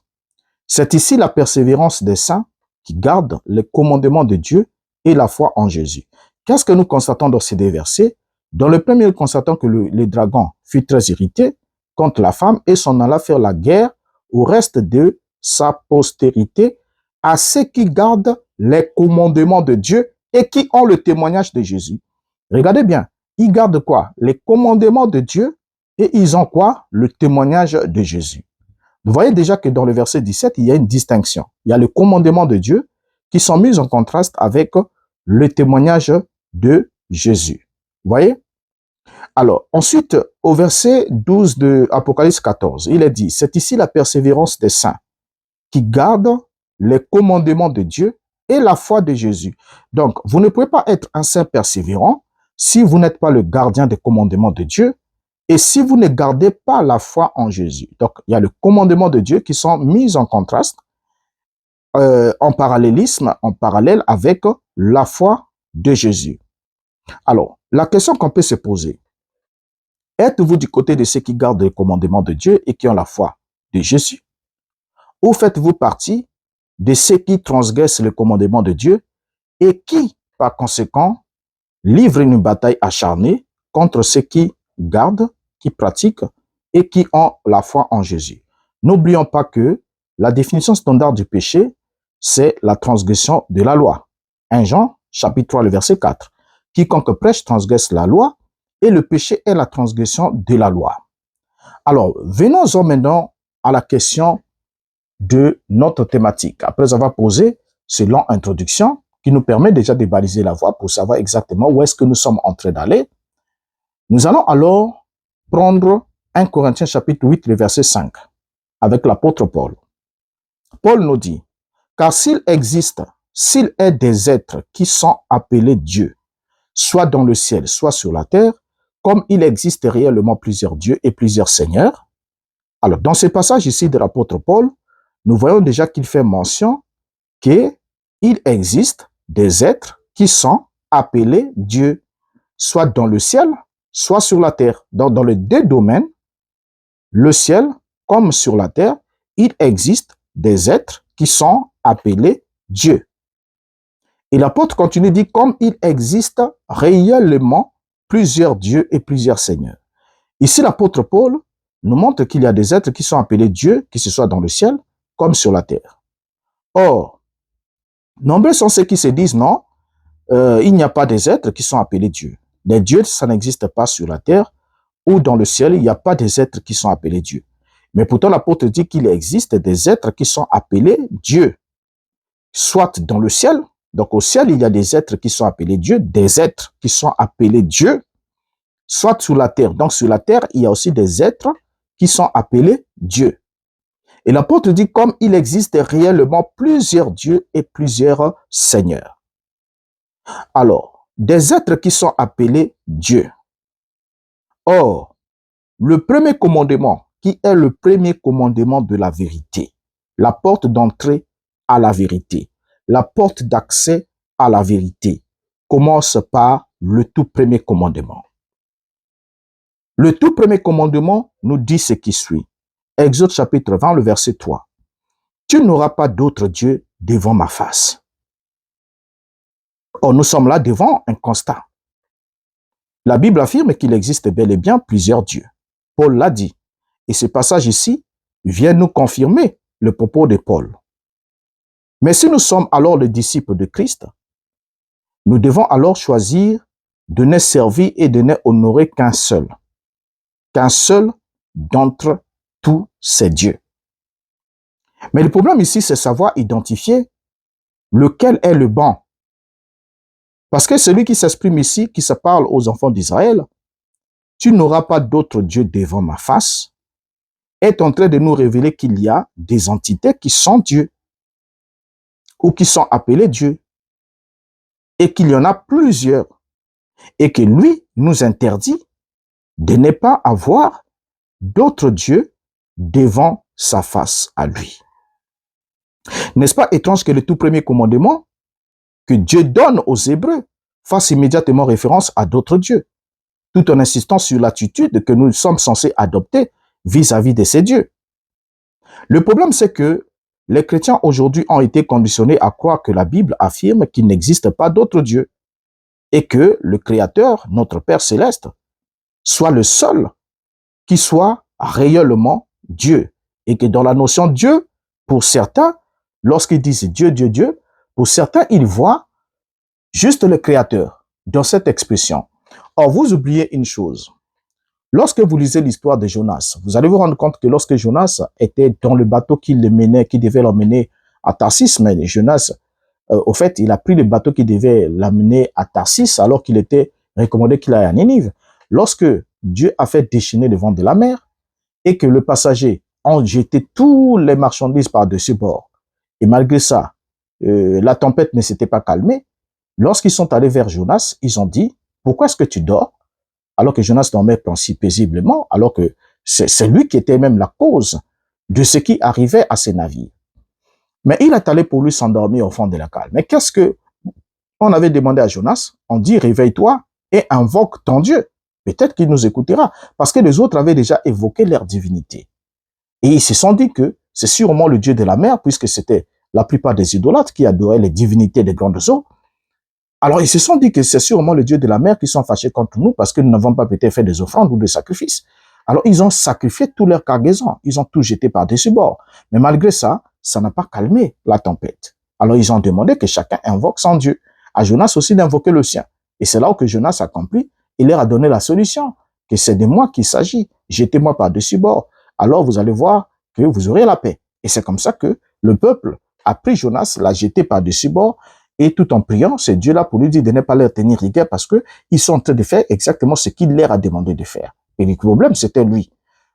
C'est ici la persévérance des saints qui gardent les commandements de Dieu et la foi en Jésus. Qu'est-ce que nous constatons dans ces 2 versets? Dans le premier, nous constatons que le dragon fut très irrité contre la femme et s'en alla faire la guerre au reste de sa postérité, à ceux qui gardent les commandements de Dieu et qui ont le témoignage de Jésus. Regardez bien, ils gardent quoi? Les commandements de Dieu et ils ont quoi? Le témoignage de Jésus. Vous voyez déjà que dans le verset 17, il y a une distinction. Il y a le commandement de Dieu qui sont mis en contraste avec le témoignage de Jésus. Vous voyez? Alors, ensuite, au verset 12 de Apocalypse 14, il est dit, c'est ici la persévérance des saints qui gardent les commandements de Dieu et la foi de Jésus. Donc, vous ne pouvez pas être un saint persévérant si vous n'êtes pas le gardien des commandements de Dieu et si vous ne gardez pas la foi en Jésus. Donc, il y a le commandement de Dieu qui sont mis en contraste, en parallélisme, en parallèle avec la foi de Jésus. Alors, la question qu'on peut se poser, êtes-vous du côté de ceux qui gardent les commandements de Dieu et qui ont la foi de Jésus? Ou faites-vous partie de ceux qui transgressent le commandement de Dieu et qui, par conséquent, livrent une bataille acharnée contre ceux qui gardent, qui pratiquent et qui ont la foi en Jésus? N'oublions pas que la définition standard du péché, c'est la transgression de la loi. 1 Jean, chapitre 3, le verset 4. Quiconque prêche transgresse la loi et le péché est la transgression de la loi. Alors, venons-en maintenant à la question de notre thématique. Après avoir posé ce long introduction qui nous permet déjà de baliser la voie pour savoir exactement où est-ce que nous sommes en train d'aller, nous allons alors prendre 1 Corinthiens chapitre 8, le verset 5, avec l'apôtre Paul. Paul nous dit, « Car s'il est des êtres qui sont appelés Dieu, soit dans le ciel, soit sur la terre, comme il existe réellement plusieurs dieux et plusieurs seigneurs. » Alors, dans ce passage ici de l'apôtre Paul, nous voyons déjà qu'il fait mention qu'il existe des êtres qui sont appelés Dieu, soit dans le ciel, soit sur la terre. Donc, dans les deux domaines, le ciel comme sur la terre, il existe des êtres qui sont appelés Dieu. Et l'apôtre continue, dit, comme il existe réellement plusieurs dieux et plusieurs seigneurs. Ici, l'apôtre Paul nous montre qu'il y a des êtres qui sont appelés Dieu, que ce soit dans le ciel comme sur la terre. Or, nombreux sont ceux qui se disent, non, il n'y a pas des êtres qui sont appelés Dieu. Les dieux, ça n'existe pas sur la terre ou dans le ciel, il n'y a pas des êtres qui sont appelés Dieu. Mais pourtant, l'apôtre dit qu'il existe des êtres qui sont appelés Dieu, soit dans le ciel. Donc au ciel, il y a des êtres qui sont appelés Dieu, des êtres qui sont appelés Dieu, soit sur la terre. Donc sur la terre, il y a aussi des êtres qui sont appelés Dieu. Et l'apôtre dit, comme il existe réellement plusieurs dieux et plusieurs seigneurs. Alors, des êtres qui sont appelés Dieu. Or, le premier commandement, qui est le premier commandement de la vérité, la porte d'entrée à la vérité, la porte d'accès à la vérité, commence par le tout premier commandement. Le tout premier commandement nous dit ce qui suit. Exode chapitre 20, le verset 3. Tu n'auras pas d'autre Dieu devant ma face. Or, nous sommes là devant un constat. La Bible affirme qu'il existe bel et bien plusieurs dieux. Paul l'a dit. Et ce passage ici vient nous confirmer le propos de Paul. Mais si nous sommes alors les disciples de Christ, nous devons alors choisir de ne servir et de ne honorer qu'un seul d'entre tous ces dieux. Mais le problème ici, c'est savoir identifier lequel est le bon. Parce que celui qui s'exprime ici, qui se parle aux enfants d'Israël, tu n'auras pas d'autre Dieu devant ma face, est en train de nous révéler qu'il y a des entités qui sont Dieu ou qui sont appelées Dieu et qu'il y en a plusieurs et que lui nous interdit de ne pas avoir d'autres dieux devant sa face à lui. N'est-ce pas étrange que le tout premier commandement que Dieu donne aux Hébreux fasse immédiatement référence à d'autres dieux, tout en insistant sur l'attitude que nous sommes censés adopter vis-à-vis de ces dieux. Le problème, c'est que les chrétiens aujourd'hui ont été conditionnés à croire que la Bible affirme qu'il n'existe pas d'autre Dieu et que le Créateur, notre Père céleste, soit le seul qui soit réellement Dieu. Et que dans la notion Dieu, pour certains, lorsqu'ils disent Dieu, Dieu, Dieu, pour certains, ils voient juste le Créateur dans cette expression. Or, vous oubliez une chose. Lorsque vous lisez l'histoire de Jonas, vous allez vous rendre compte que lorsque Jonas était dans le bateau qui devait l'emmener à Tarsis, mais Jonas, au fait, il a pris le bateau qui devait l'amener à Tarsis alors qu'il était recommandé qu'il aille à Ninive. Lorsque Dieu a fait déchaîner le vent de la mer et que le passager ont jeté tous les marchandises par-dessus bord, et malgré ça, la tempête ne s'était pas calmée, lorsqu'ils sont allés vers Jonas, ils ont dit, pourquoi est-ce que tu dors? Alors que Jonas dormait paisiblement, alors que c'est lui qui était même la cause de ce qui arrivait à ces navires. Mais il est allé pour lui s'endormir au fond de la cale. Mais qu'est-ce que on avait demandé à Jonas? On dit, réveille-toi et invoque ton Dieu. Peut-être qu'il nous écoutera, parce que les autres avaient déjà évoqué leur divinité. Et ils se sont dit que c'est sûrement le Dieu de la mer, puisque c'était la plupart des idolâtres qui adoraient les divinités des grandes eaux. Alors ils se sont dit que c'est sûrement le Dieu de la mer qui sont fâchés contre nous parce que nous n'avons pas peut-être fait des offrandes ou des sacrifices. Alors ils ont sacrifié toute leur cargaison, ils ont tout jeté par-dessus bord. Mais malgré ça, ça n'a pas calmé la tempête. Alors ils ont demandé que chacun invoque son Dieu. À Jonas aussi d'invoquer le sien. Et c'est là où que Jonas a compris, il leur a donné la solution, que c'est de moi qu'il s'agit. Jetez-moi par-dessus bord. Alors vous allez voir que vous aurez la paix. Et c'est comme ça que le peuple a pris Jonas, l'a jeté par-dessus bord, et tout en priant, c'est Dieu là pour lui dire de ne pas leur tenir rigueur parce que ils sont en train de faire exactement ce qu'il leur a demandé de faire. Et le problème, c'était lui.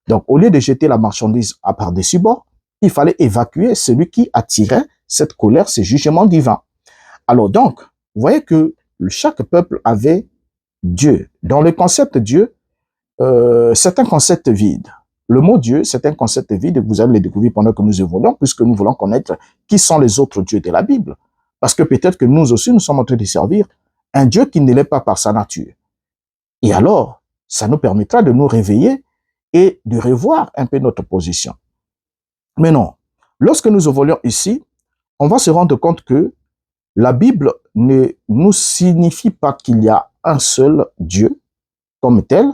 Donc, au lieu de jeter la marchandise à par-dessus bord, il fallait évacuer celui qui attirait cette colère, ce jugement divin. Alors donc, vous voyez que chaque peuple avait Dieu. Dans le concept Dieu, c'est un concept vide. Le mot Dieu, c'est un concept vide que vous allez le découvrir pendant que nous évoluons, puisque nous voulons connaître qui sont les autres dieux de la Bible. Parce que peut-être que nous aussi, nous sommes en train de servir un Dieu qui ne l'est pas par sa nature. Et alors, ça nous permettra de nous réveiller et de revoir un peu notre position. Mais non, lorsque nous évoluons ici, on va se rendre compte que la Bible ne nous signifie pas qu'il y a un seul Dieu comme tel,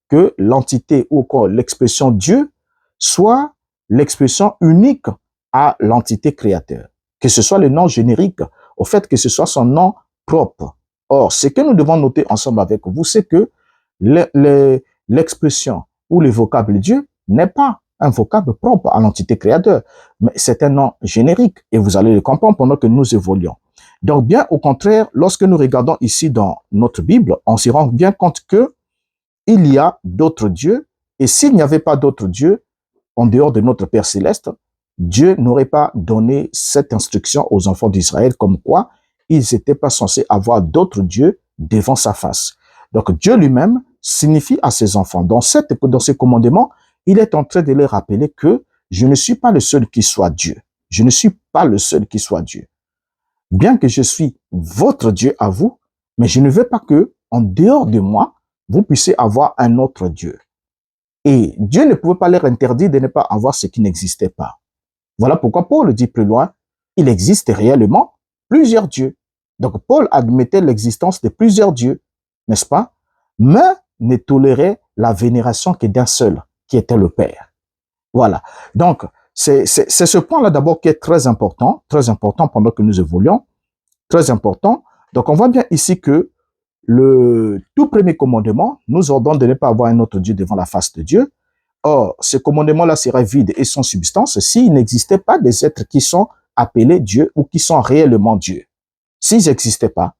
que l'entité ou l'expression Dieu soit l'expression unique à l'entité créateur. Que ce soit le nom générique, au fait que ce soit son nom propre. Or, ce que nous devons noter ensemble avec vous, c'est que l'expression ou le vocable Dieu n'est pas un vocable propre à l'entité créateur, mais c'est un nom générique et vous allez le comprendre pendant que nous évoluons. Donc, bien au contraire, lorsque nous regardons ici dans notre Bible, on se rend bien compte que il y a d'autres dieux, et s'il n'y avait pas d'autres dieux, en dehors de notre Père Céleste, Dieu n'aurait pas donné cette instruction aux enfants d'Israël comme quoi ils n'étaient pas censés avoir d'autres dieux devant sa face. Donc Dieu lui-même signifie à ses enfants, dans ce commandement, il est en train de leur rappeler que je ne suis pas le seul qui soit Dieu. Je ne suis pas le seul qui soit Dieu. Bien que je suis votre Dieu à vous, mais je ne veux pas que, en dehors de moi, vous puissiez avoir un autre Dieu. Et Dieu ne pouvait pas leur interdire de ne pas avoir ce qui n'existait pas. Voilà pourquoi Paul dit plus loin, il existe réellement plusieurs dieux. Donc Paul admettait l'existence de plusieurs dieux, n'est-ce pas? Mais ne tolérait la vénération que d'un seul, qui était le Père. Voilà. Donc, c'est ce point-là d'abord qui est très important pendant que nous évoluons, très important. Donc, on voit bien ici que le tout premier commandement nous ordonne de ne pas avoir un autre Dieu devant la face de Dieu. Or, ce commandement-là serait vide et sans substance s'il n'existait pas des êtres qui sont appelés Dieu ou qui sont réellement Dieu. S'ils n'existaient pas,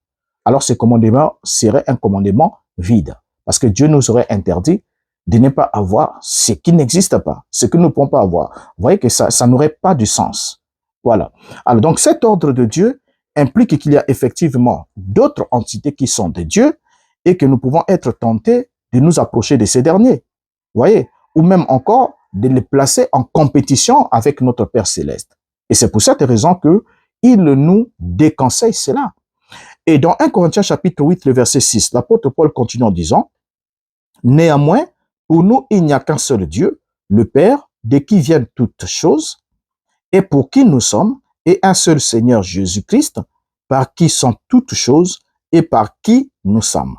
alors ce commandement serait un commandement vide. Parce que Dieu nous aurait interdit de ne pas avoir ce qui n'existe pas, ce que nous ne pouvons pas avoir. Vous voyez que ça n'aurait pas de sens. Voilà. Alors, donc, cet ordre de Dieu implique qu'il y a effectivement d'autres entités qui sont des dieux et que nous pouvons être tentés de nous approcher de ces derniers. Vous voyez? Ou même encore de les placer en compétition avec notre Père Céleste. Et c'est pour cette raison que il nous déconseille cela. Et dans 1 Corinthiens chapitre 8, le verset 6, l'apôtre Paul continue en disant, « Néanmoins, pour nous, il n'y a qu'un seul Dieu, le Père, de qui viennent toutes choses, et pour qui nous sommes, et un seul Seigneur Jésus-Christ, par qui sont toutes choses, et par qui nous sommes. »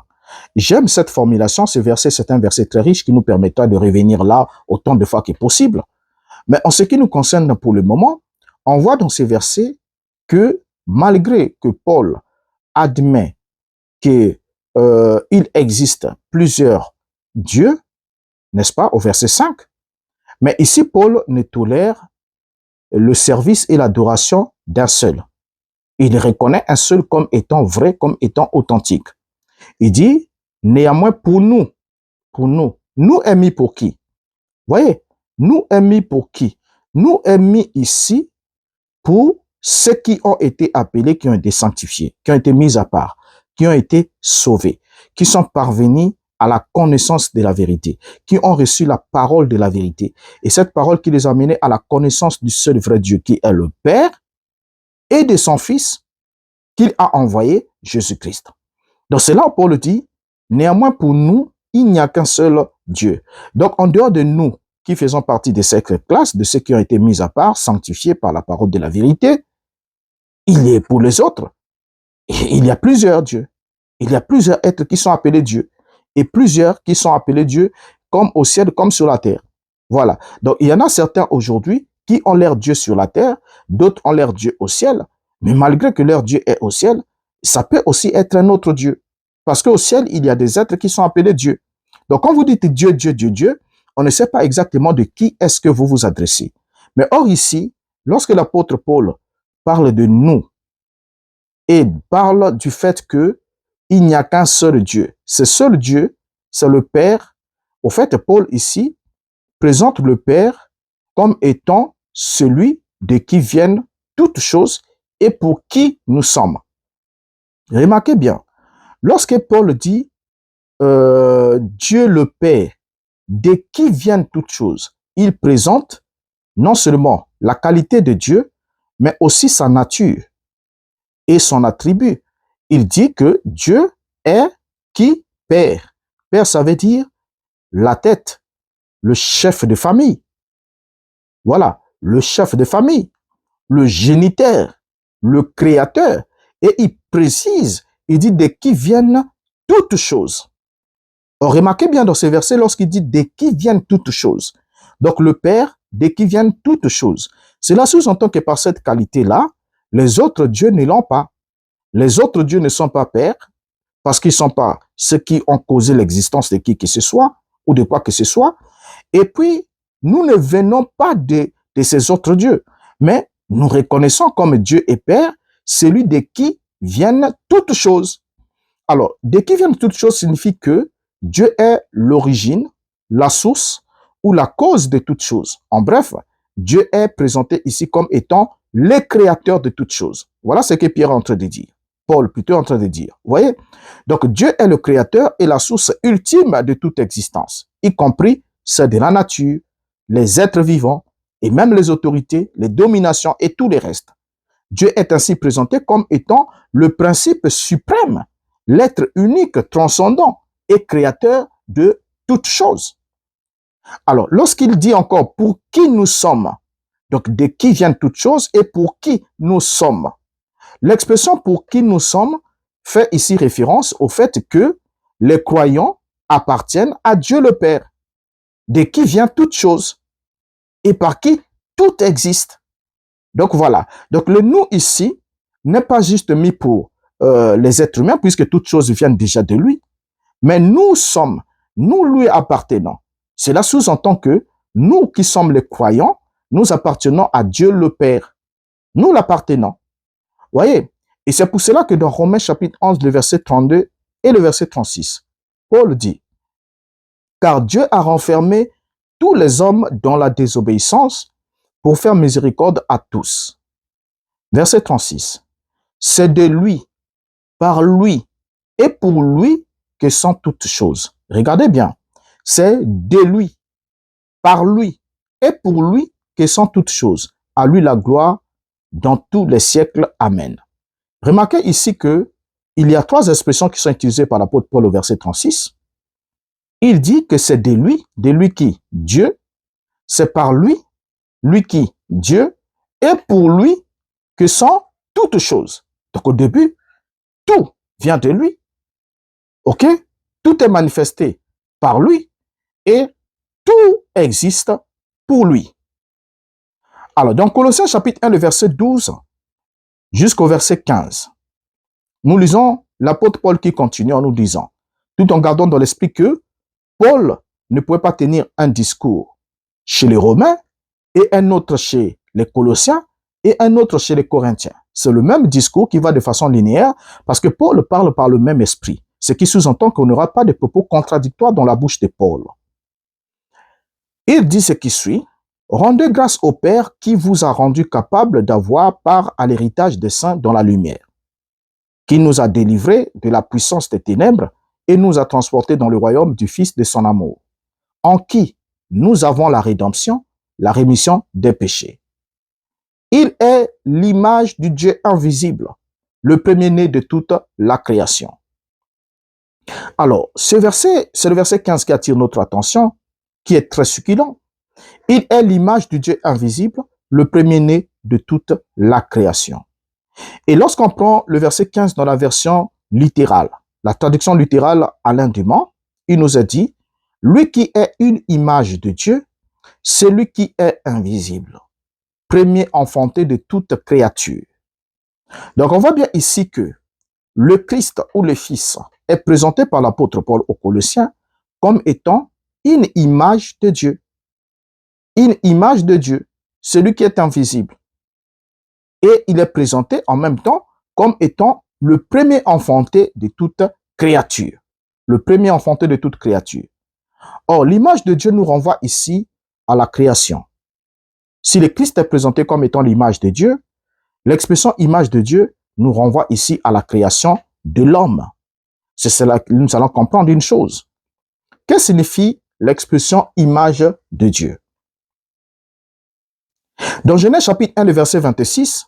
J'aime cette formulation, ce verset, c'est un verset très riche qui nous permettra de revenir là autant de fois que possible. Mais en ce qui nous concerne pour le moment, on voit dans ces versets que malgré que Paul admet qu'il existe plusieurs dieux, n'est-ce pas, au verset 5, mais ici Paul ne tolère le service et l'adoration d'un seul. Il reconnaît un seul comme étant vrai, comme étant authentique. Il dit, néanmoins pour nous est mis pour qui? Voyez, nous est mis pour qui? Nous est mis ici pour ceux qui ont été appelés, qui ont été sanctifiés, qui ont été mis à part, qui ont été sauvés, qui sont parvenus à la connaissance de la vérité, qui ont reçu la parole de la vérité. Et cette parole qui les a menés à la connaissance du seul vrai Dieu, qui est le Père, et de son Fils, qu'il a envoyé, Jésus-Christ. Donc c'est là où Paul dit, néanmoins pour nous, il n'y a qu'un seul Dieu. Donc en dehors de nous, qui faisons partie de cette classe, de ceux qui ont été mis à part, sanctifiés par la parole de la vérité, il est pour les autres. Il y a plusieurs dieux. Il y a plusieurs êtres qui sont appelés Dieu. Et plusieurs qui sont appelés Dieu comme au ciel, comme sur la terre. Voilà. Donc, il y en a certains aujourd'hui qui ont leur Dieu sur la terre, d'autres ont leur Dieu au ciel. Mais malgré que leur Dieu est au ciel, ça peut aussi être un autre Dieu. Parce qu'au ciel, il y a des êtres qui sont appelés Dieu. Donc, quand vous dites Dieu, Dieu, Dieu, Dieu, on ne sait pas exactement de qui est-ce que vous vous adressez. Mais or ici, lorsque l'apôtre Paul parle de nous et parle du fait que il n'y a qu'un seul Dieu. Ce seul Dieu, c'est le Père. Au fait, Paul ici présente le Père comme étant celui de qui viennent toutes choses et pour qui nous sommes. Remarquez bien, lorsque Paul dit Dieu le Père, de qui viennent toutes choses, il présente non seulement la qualité de Dieu, mais aussi sa nature et son attribut. Il dit que Dieu est qui? Père. Père, ça veut dire la tête, le chef de famille. Voilà, le chef de famille, le géniteur, le créateur. Et il précise, il dit de qui viennent toutes choses. Remarquez bien dans ce verset lorsqu'il dit de qui viennent toutes choses. Donc le Père, de qui viennent toutes choses. Cela sous-entend que par cette qualité-là, les autres dieux ne l'ont pas. Les autres dieux ne sont pas pères parce qu'ils ne sont pas ceux qui ont causé l'existence de qui que ce soit ou de quoi que ce soit. Et puis, nous ne venons pas de ces autres dieux, mais nous reconnaissons comme Dieu et Père celui de qui viennent toutes choses. Alors, de qui viennent toutes choses signifie que Dieu est l'origine, la source ou la cause de toutes choses. En bref, Dieu est présenté ici comme étant le créateur de toutes choses. Voilà ce que Pierre est en train de dire. Paul plutôt en train de dire. Vous voyez? Donc Dieu est le créateur et la source ultime de toute existence, y compris celle de la nature, les êtres vivants et même les autorités, les dominations et tout le reste. Dieu est ainsi présenté comme étant le principe suprême, l'être unique, transcendant et créateur de toutes choses. Alors, lorsqu'il dit encore pour qui nous sommes, donc de qui viennent toutes choses et pour qui nous sommes, l'expression pour qui nous sommes fait ici référence au fait que les croyants appartiennent à Dieu le Père, de qui vient toute chose et par qui tout existe. Donc voilà. Donc le nous ici n'est pas juste mis pour les êtres humains puisque toutes choses viennent déjà de lui, mais nous sommes, nous lui appartenons. Cela sous-entend que nous qui sommes les croyants, nous appartenons à Dieu le Père. Nous l'appartenons. Voyez, et c'est pour cela que dans Romains chapitre 11, le verset 32 et le verset 36, Paul dit, « Car Dieu a renfermé tous les hommes dans la désobéissance pour faire miséricorde à tous. » Verset 36, « C'est de lui, par lui et pour lui que sont toutes choses. » Regardez bien, c'est de lui, par lui et pour lui que sont toutes choses. À lui la gloire dans tous les siècles. Amen. Remarquez ici que il y a trois expressions qui sont utilisées par l'apôtre Paul au verset 36. Il dit que c'est de lui qui Dieu, c'est par lui, lui qui Dieu, et pour lui que sont toutes choses. Donc au début, tout vient de lui. Ok? Tout est manifesté par lui et tout existe pour lui. Alors, dans Colossiens chapitre 1, le verset 12 jusqu'au verset 15, nous lisons l'apôtre Paul qui continue en nous disant, tout en gardant dans l'esprit que Paul ne pouvait pas tenir un discours chez les Romains et un autre chez les Colossiens et un autre chez les Corinthiens. C'est le même discours qui va de façon linéaire parce que Paul parle par le même esprit, ce qui sous-entend qu'on n'aura pas de propos contradictoires dans la bouche de Paul. Il dit ce qui suit, Rendez grâce au Père qui vous a rendu capable d'avoir part à l'héritage des saints dans la lumière, qui nous a délivrés de la puissance des ténèbres et nous a transportés dans le royaume du Fils de son amour, en qui nous avons la rédemption, la rémission des péchés. Il est l'image du Dieu invisible, le premier-né de toute la création. Alors, ce verset, c'est le verset 15 qui attire notre attention, qui est très succulent. Il est l'image du Dieu invisible, le premier-né de toute la création. Et lorsqu'on prend le verset 15 dans la version littérale, la traduction littérale Alain Dumas, il nous a dit, lui qui est une image de Dieu, c'est lui qui est invisible, premier enfanté de toute créature. Donc on voit bien ici que le Christ ou le Fils est présenté par l'apôtre Paul aux Colossiens comme étant une image de Dieu. Une image de Dieu, celui qui est invisible. Et il est présenté en même temps comme étant le premier enfanté de toute créature. Le premier enfanté de toute créature. Or, l'image de Dieu nous renvoie ici à la création. Si le Christ est présenté comme étant l'image de Dieu, l'expression image de Dieu nous renvoie ici à la création de l'homme. C'est cela que nous allons comprendre une chose. Que signifie l'expression image de Dieu? Dans Genèse chapitre 1, le verset 26,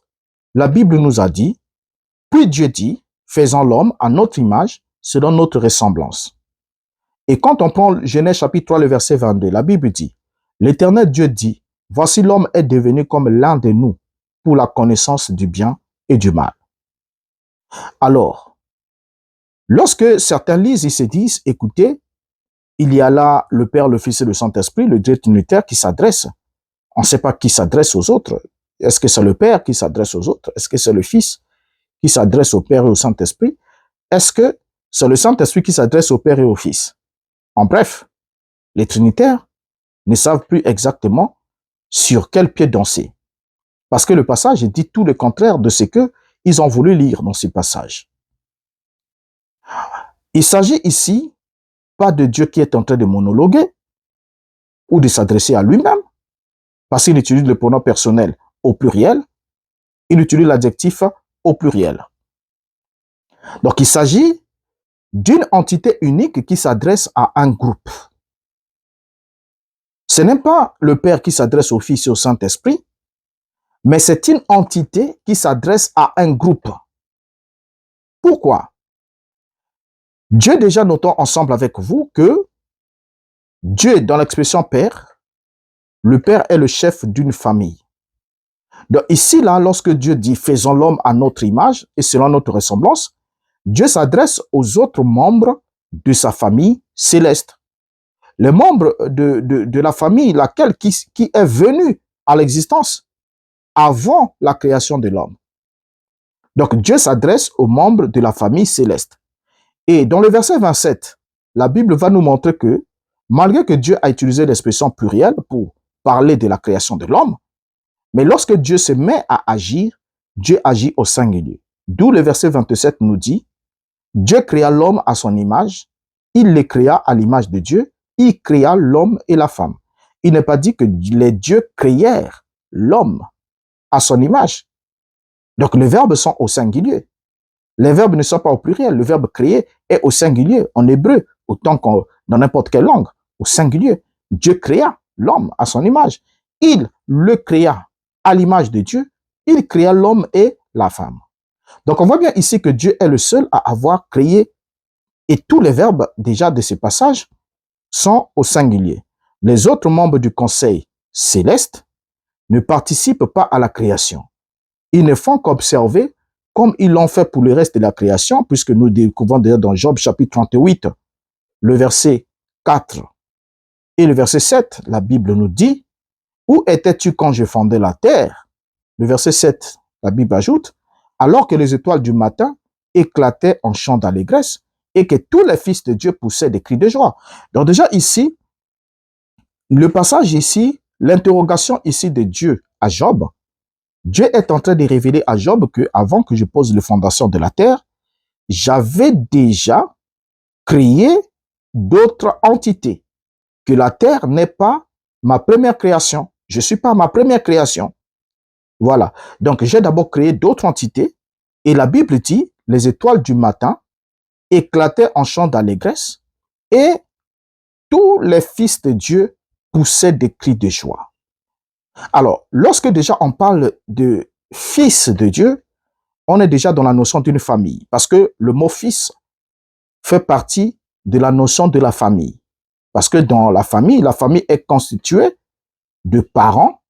la Bible nous a dit, « Puis Dieu dit, faisons l'homme à notre image, selon notre ressemblance. » Et quand on prend Genèse chapitre 3, le verset 22, la Bible dit, « L'Éternel Dieu dit, voici l'homme est devenu comme l'un de nous pour la connaissance du bien et du mal. » Alors, lorsque certains lisent, ils se disent, écoutez, il y a là le Père, le Fils et le Saint-Esprit, le Dieu trinitaire qui s'adresse. On ne sait pas qui s'adresse aux autres. Est-ce que c'est le Père qui s'adresse aux autres? Est-ce que c'est le Fils qui s'adresse au Père et au Saint-Esprit? Est-ce que c'est le Saint-Esprit qui s'adresse au Père et au Fils? En bref, les Trinitaires ne savent plus exactement sur quel pied danser. Parce que le passage dit tout le contraire de ce qu'ils ont voulu lire dans ce passage. Il s'agit ici pas de Dieu qui est en train de monologuer ou de s'adresser à lui-même, parce qu'il utilise le pronom personnel au pluriel, il utilise l'adjectif au pluriel. Donc il s'agit d'une entité unique qui s'adresse à un groupe. Ce n'est pas le Père qui s'adresse au Fils et au Saint-Esprit, mais c'est une entité qui s'adresse à un groupe. Pourquoi? Dieu, déjà notons ensemble avec vous que Dieu, dans l'expression Père, le Père est le chef d'une famille. Donc ici, là, lorsque Dieu dit « faisons l'homme à notre image et selon notre ressemblance », Dieu s'adresse aux autres membres de sa famille céleste. Les membres de la famille, laquelle qui est venue à l'existence avant la création de l'homme. Donc Dieu s'adresse aux membres de la famille céleste. Et dans le verset 27, la Bible va nous montrer que, malgré que Dieu a utilisé l'expression plurielle pour parler de la création de l'homme, mais lorsque Dieu se met à agir, Dieu agit au singulier. D'où le verset 27 nous dit, Dieu créa l'homme à son image, il les créa à l'image de Dieu, il créa l'homme et la femme. Il n'est pas dit que les dieux créèrent l'homme à son image. Donc les verbes sont au singulier. Les verbes ne sont pas au pluriel. Le verbe créer est au singulier, en hébreu, autant que dans n'importe quelle langue, au singulier. Dieu créa l'homme à son image. Il le créa à l'image de Dieu. Il créa l'homme et la femme. Donc on voit bien ici que Dieu est le seul à avoir créé, et tous les verbes déjà de ce passage sont au singulier. Les autres membres du conseil céleste ne participent pas à la création. Ils ne font qu'observer comme ils l'ont fait pour le reste de la création, puisque nous découvrons déjà dans Job chapitre 38, le verset 4 et le verset 7, la Bible nous dit, « Où étais-tu quand je fondais la terre ?» Le verset 7, la Bible ajoute, « Alors que les étoiles du matin éclataient en chants d'allégresse et que tous les fils de Dieu poussaient des cris de joie. » Donc déjà ici, le passage ici, l'interrogation ici de Dieu à Job, Dieu est en train de révéler à Job que avant que je pose les fondations de la terre, j'avais déjà créé d'autres entités, que la terre n'est pas ma première création. Je ne suis pas ma première création. Voilà. Donc, j'ai d'abord créé d'autres entités. Et la Bible dit, les étoiles du matin éclataient en chants d'allégresse et tous les fils de Dieu poussaient des cris de joie. Alors, lorsque déjà on parle de fils de Dieu, on est déjà dans la notion d'une famille. Parce que le mot fils fait partie de la notion de la famille. Parce que dans la famille est constituée de parents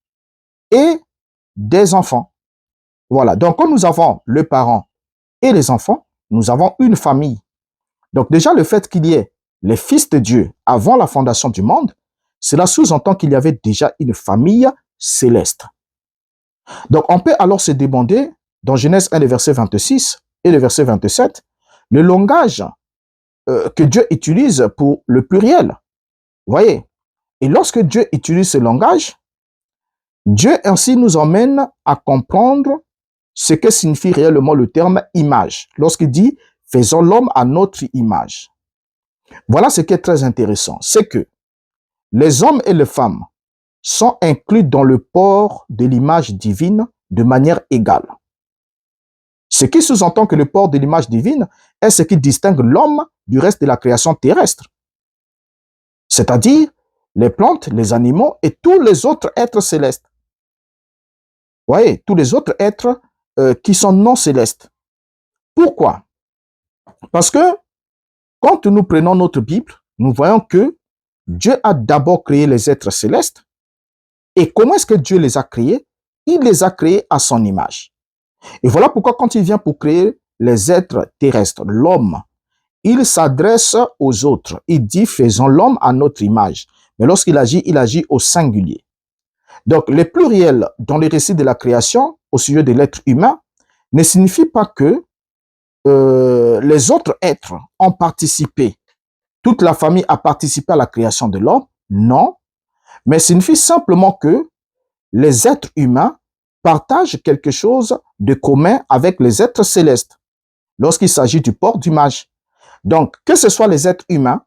et des enfants. Voilà. Donc, quand nous avons le parent et les enfants, nous avons une famille. Donc, déjà, le fait qu'il y ait les fils de Dieu avant la fondation du monde, cela sous-entend qu'il y avait déjà une famille céleste. Donc, on peut alors se demander, dans Genèse 1, le verset 26 et le verset 27, le langage que Dieu utilise pour le pluriel. Vous voyez? Et lorsque Dieu utilise ce langage, Dieu ainsi nous emmène à comprendre ce que signifie réellement le terme image. Lorsqu'il dit « faisons l'homme à notre image ». Voilà ce qui est très intéressant, c'est que les hommes et les femmes sont inclus dans le port de l'image divine de manière égale. Ce qui sous-entend que le port de l'image divine est ce qui distingue l'homme du reste de la création terrestre. C'est-à-dire les plantes, les animaux et tous les autres êtres célestes. Vous voyez, tous les autres êtres qui sont non célestes. Pourquoi? Parce que quand nous prenons notre Bible, nous voyons que Dieu a d'abord créé les êtres célestes. Et comment est-ce que Dieu les a créés? Il les a créés à son image. Et voilà pourquoi quand il vient pour créer les êtres terrestres, l'homme, il s'adresse aux autres. Il dit, faisons l'homme à notre image. Mais lorsqu'il agit, il agit au singulier. Donc, le pluriel dans les récits de la création, au sujet de l'être humain, ne signifie pas que les autres êtres ont participé. Toute la famille a participé à la création de l'homme. Non. Mais signifie simplement que les êtres humains partagent quelque chose de commun avec les êtres célestes lorsqu'il s'agit du port d'image. Donc, que ce soit les êtres humains,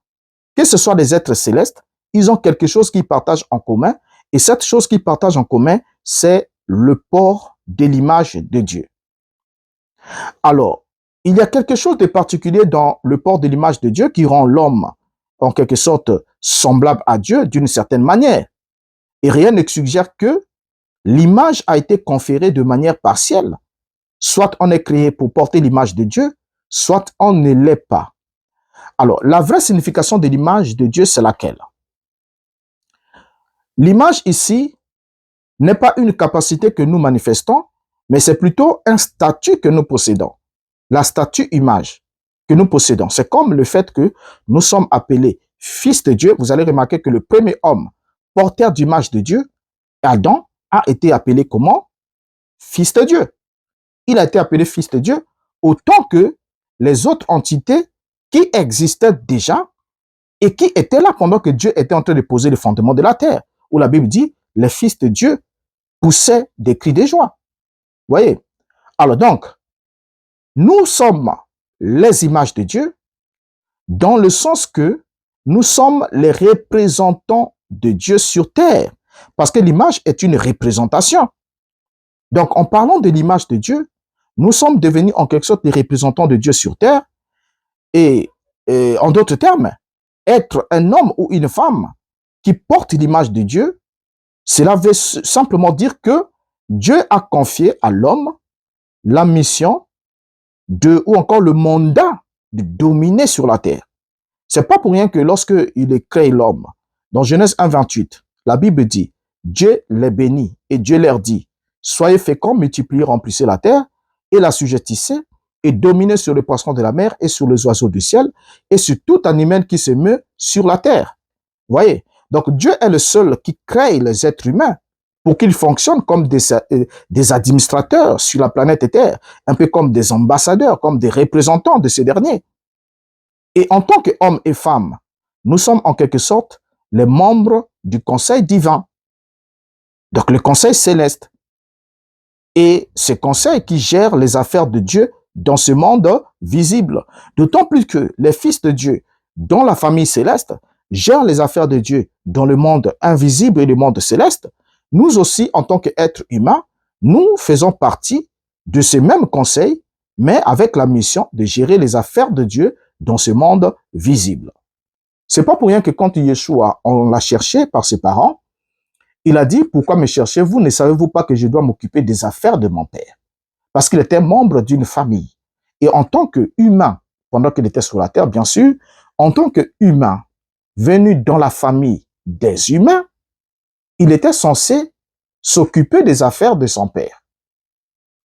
que ce soit les êtres célestes, ils ont quelque chose qu'ils partagent en commun. Et cette chose qu'ils partagent en commun, c'est le port de l'image de Dieu. Alors, il y a quelque chose de particulier dans le port de l'image de Dieu qui rend l'homme, en quelque sorte, semblable à Dieu d'une certaine manière. Et rien ne suggère que l'image a été conférée de manière partielle. Soit on est créé pour porter l'image de Dieu, soit on ne l'est pas. Alors, la vraie signification de l'image de Dieu, c'est laquelle? L'image ici n'est pas une capacité que nous manifestons, mais c'est plutôt un statut que nous possédons. La statue image que nous possédons. C'est comme le fait que nous sommes appelés fils de Dieu. Vous allez remarquer que le premier homme porteur d'image de Dieu, Adam, a été appelé comment? Fils de Dieu. Il a été appelé fils de Dieu autant que les autres entités qui existaient déjà et qui étaient là pendant que Dieu était en train de poser le fondement de la terre. Où la Bible dit, les fils de Dieu poussaient des cris de joie. Vous voyez? Alors donc, nous sommes les images de Dieu dans le sens que nous sommes les représentants de Dieu sur terre. Parce que l'image est une représentation. Donc, en parlant de l'image de Dieu, nous sommes devenus en quelque sorte les représentants de Dieu sur terre. Et en d'autres termes, être un homme ou une femme qui porte l'image de Dieu, cela veut simplement dire que Dieu a confié à l'homme la mission ou encore le mandat de dominer sur la terre. C'est pas pour rien que lorsque il crée l'homme, dans Genèse 1, 28, la Bible dit, Dieu les bénit et Dieu leur dit, soyez féconds, multipliez, remplissez la terre et l'assujettissez et dominez sur les poissons de la mer et sur les oiseaux du ciel et sur tout animal qui se meut sur la terre. Vous voyez? Donc Dieu est le seul qui crée les êtres humains pour qu'ils fonctionnent comme des administrateurs sur la planète Terre, un peu comme des ambassadeurs, comme des représentants de ces derniers. Et en tant qu'hommes et femmes, nous sommes en quelque sorte les membres du conseil divin, donc le conseil céleste. Et ce conseil qui gère les affaires de Dieu dans ce monde visible. D'autant plus que les fils de Dieu, dans la famille céleste, gèrent les affaires de Dieu dans le monde invisible et le monde céleste. nous aussi, en tant qu'êtres humains, nous faisons partie de ce même conseil, mais avec la mission de gérer les affaires de Dieu dans ce monde visible. C'est pas pour rien que quand Yeshua, on l'a cherché par ses parents, il a dit, pourquoi me cherchez-vous? Ne savez-vous pas que je dois m'occuper des affaires de mon Père? Parce qu'il était membre d'une famille. Et en tant qu'humain, pendant qu'il était sur la terre, bien sûr, en tant qu'humain, venu dans la famille des humains, il était censé s'occuper des affaires de son Père,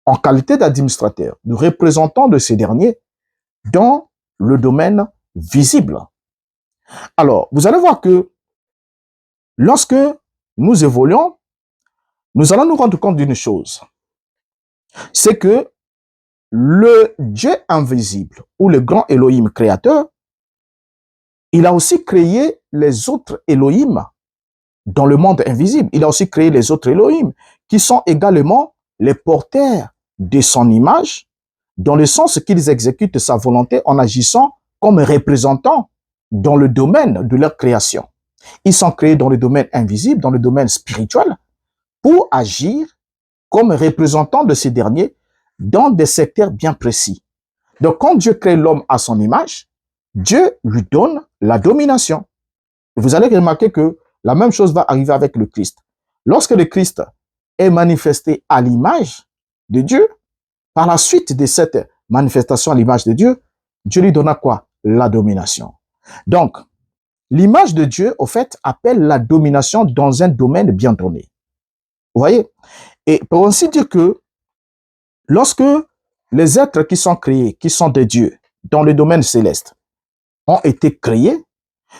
en qualité d'administrateur, de représentant de ces derniers dans le domaine visible. Alors, vous allez voir que lorsque nous évoluons, nous allons nous rendre compte d'une chose, c'est que le Dieu invisible ou le grand Elohim créateur, il a aussi créé les autres Elohim dans le monde invisible. Il a aussi créé les autres Elohim qui sont également les porteurs de son image, dans le sens qu'ils exécutent sa volonté en agissant comme représentants dans le domaine de leur création. Ils sont créés dans le domaine invisible, dans le domaine spirituel, pour agir comme représentants de ces derniers dans des secteurs bien précis. Donc, quand Dieu crée l'homme à son image, Dieu lui donne la domination. Vous allez remarquer que la même chose va arriver avec le Christ. Lorsque le Christ est manifesté à l'image de Dieu, par la suite de cette manifestation à l'image de Dieu, Dieu lui donna quoi? La domination. Donc, l'image de Dieu, au fait, appelle la domination dans un domaine bien donné. Vous voyez? Et pour ainsi dire que lorsque les êtres qui sont créés, qui sont des dieux, dans le domaine céleste, ont été créés,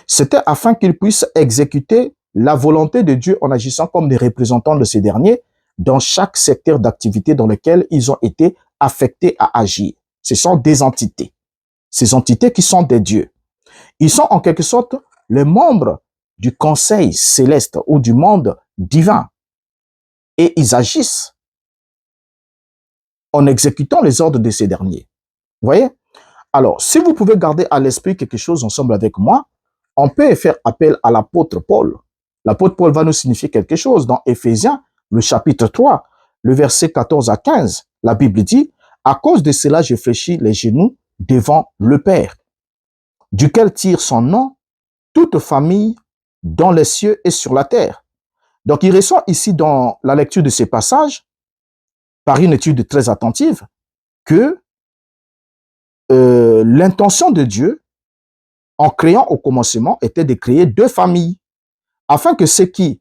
c'était afin qu'ils puissent exécuter la volonté de Dieu en agissant comme des représentants de ces derniers dans chaque secteur d'activité dans lequel ils ont été affectés à agir. Ce sont des entités. Ces entités qui sont des dieux. Ils sont en quelque sorte les membres du conseil céleste ou du monde divin. Et ils agissent en exécutant les ordres de ces derniers. Vous voyez? Alors, si vous pouvez garder à l'esprit quelque chose ensemble avec moi, on peut faire appel à l'apôtre Paul. L'apôtre Paul va nous signifier quelque chose dans Éphésiens, le chapitre 3, le verset 14 à 15. La Bible dit, « À cause de cela, je fléchis les genoux devant le Père, duquel tire son nom toute famille dans les cieux et sur la terre. » Donc, il ressort ici dans la lecture de ces passages, par une étude très attentive, que l'intention de Dieu, en créant au commencement, était de créer deux familles, afin que ceux qui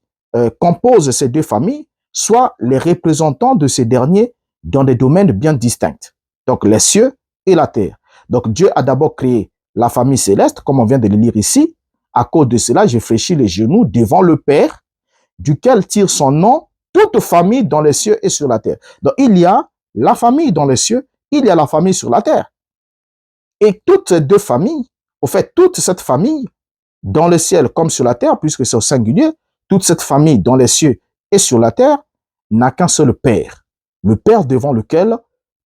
composent ces deux familles soient les représentants de ces derniers dans des domaines bien distincts. Donc, les cieux et la terre. Donc, Dieu a d'abord créé la famille céleste, comme on vient de le lire ici. À cause de cela, j'ai fléchi les genoux devant le Père, duquel tire son nom toute famille dans les cieux et sur la terre. Donc, il y a la famille dans les cieux, il y a la famille sur la terre. Et toutes ces deux familles, au fait, toute cette famille, dans le ciel comme sur la terre, puisque c'est au singulier, toute cette famille dans les cieux et sur la terre n'a qu'un seul Père. Le Père devant lequel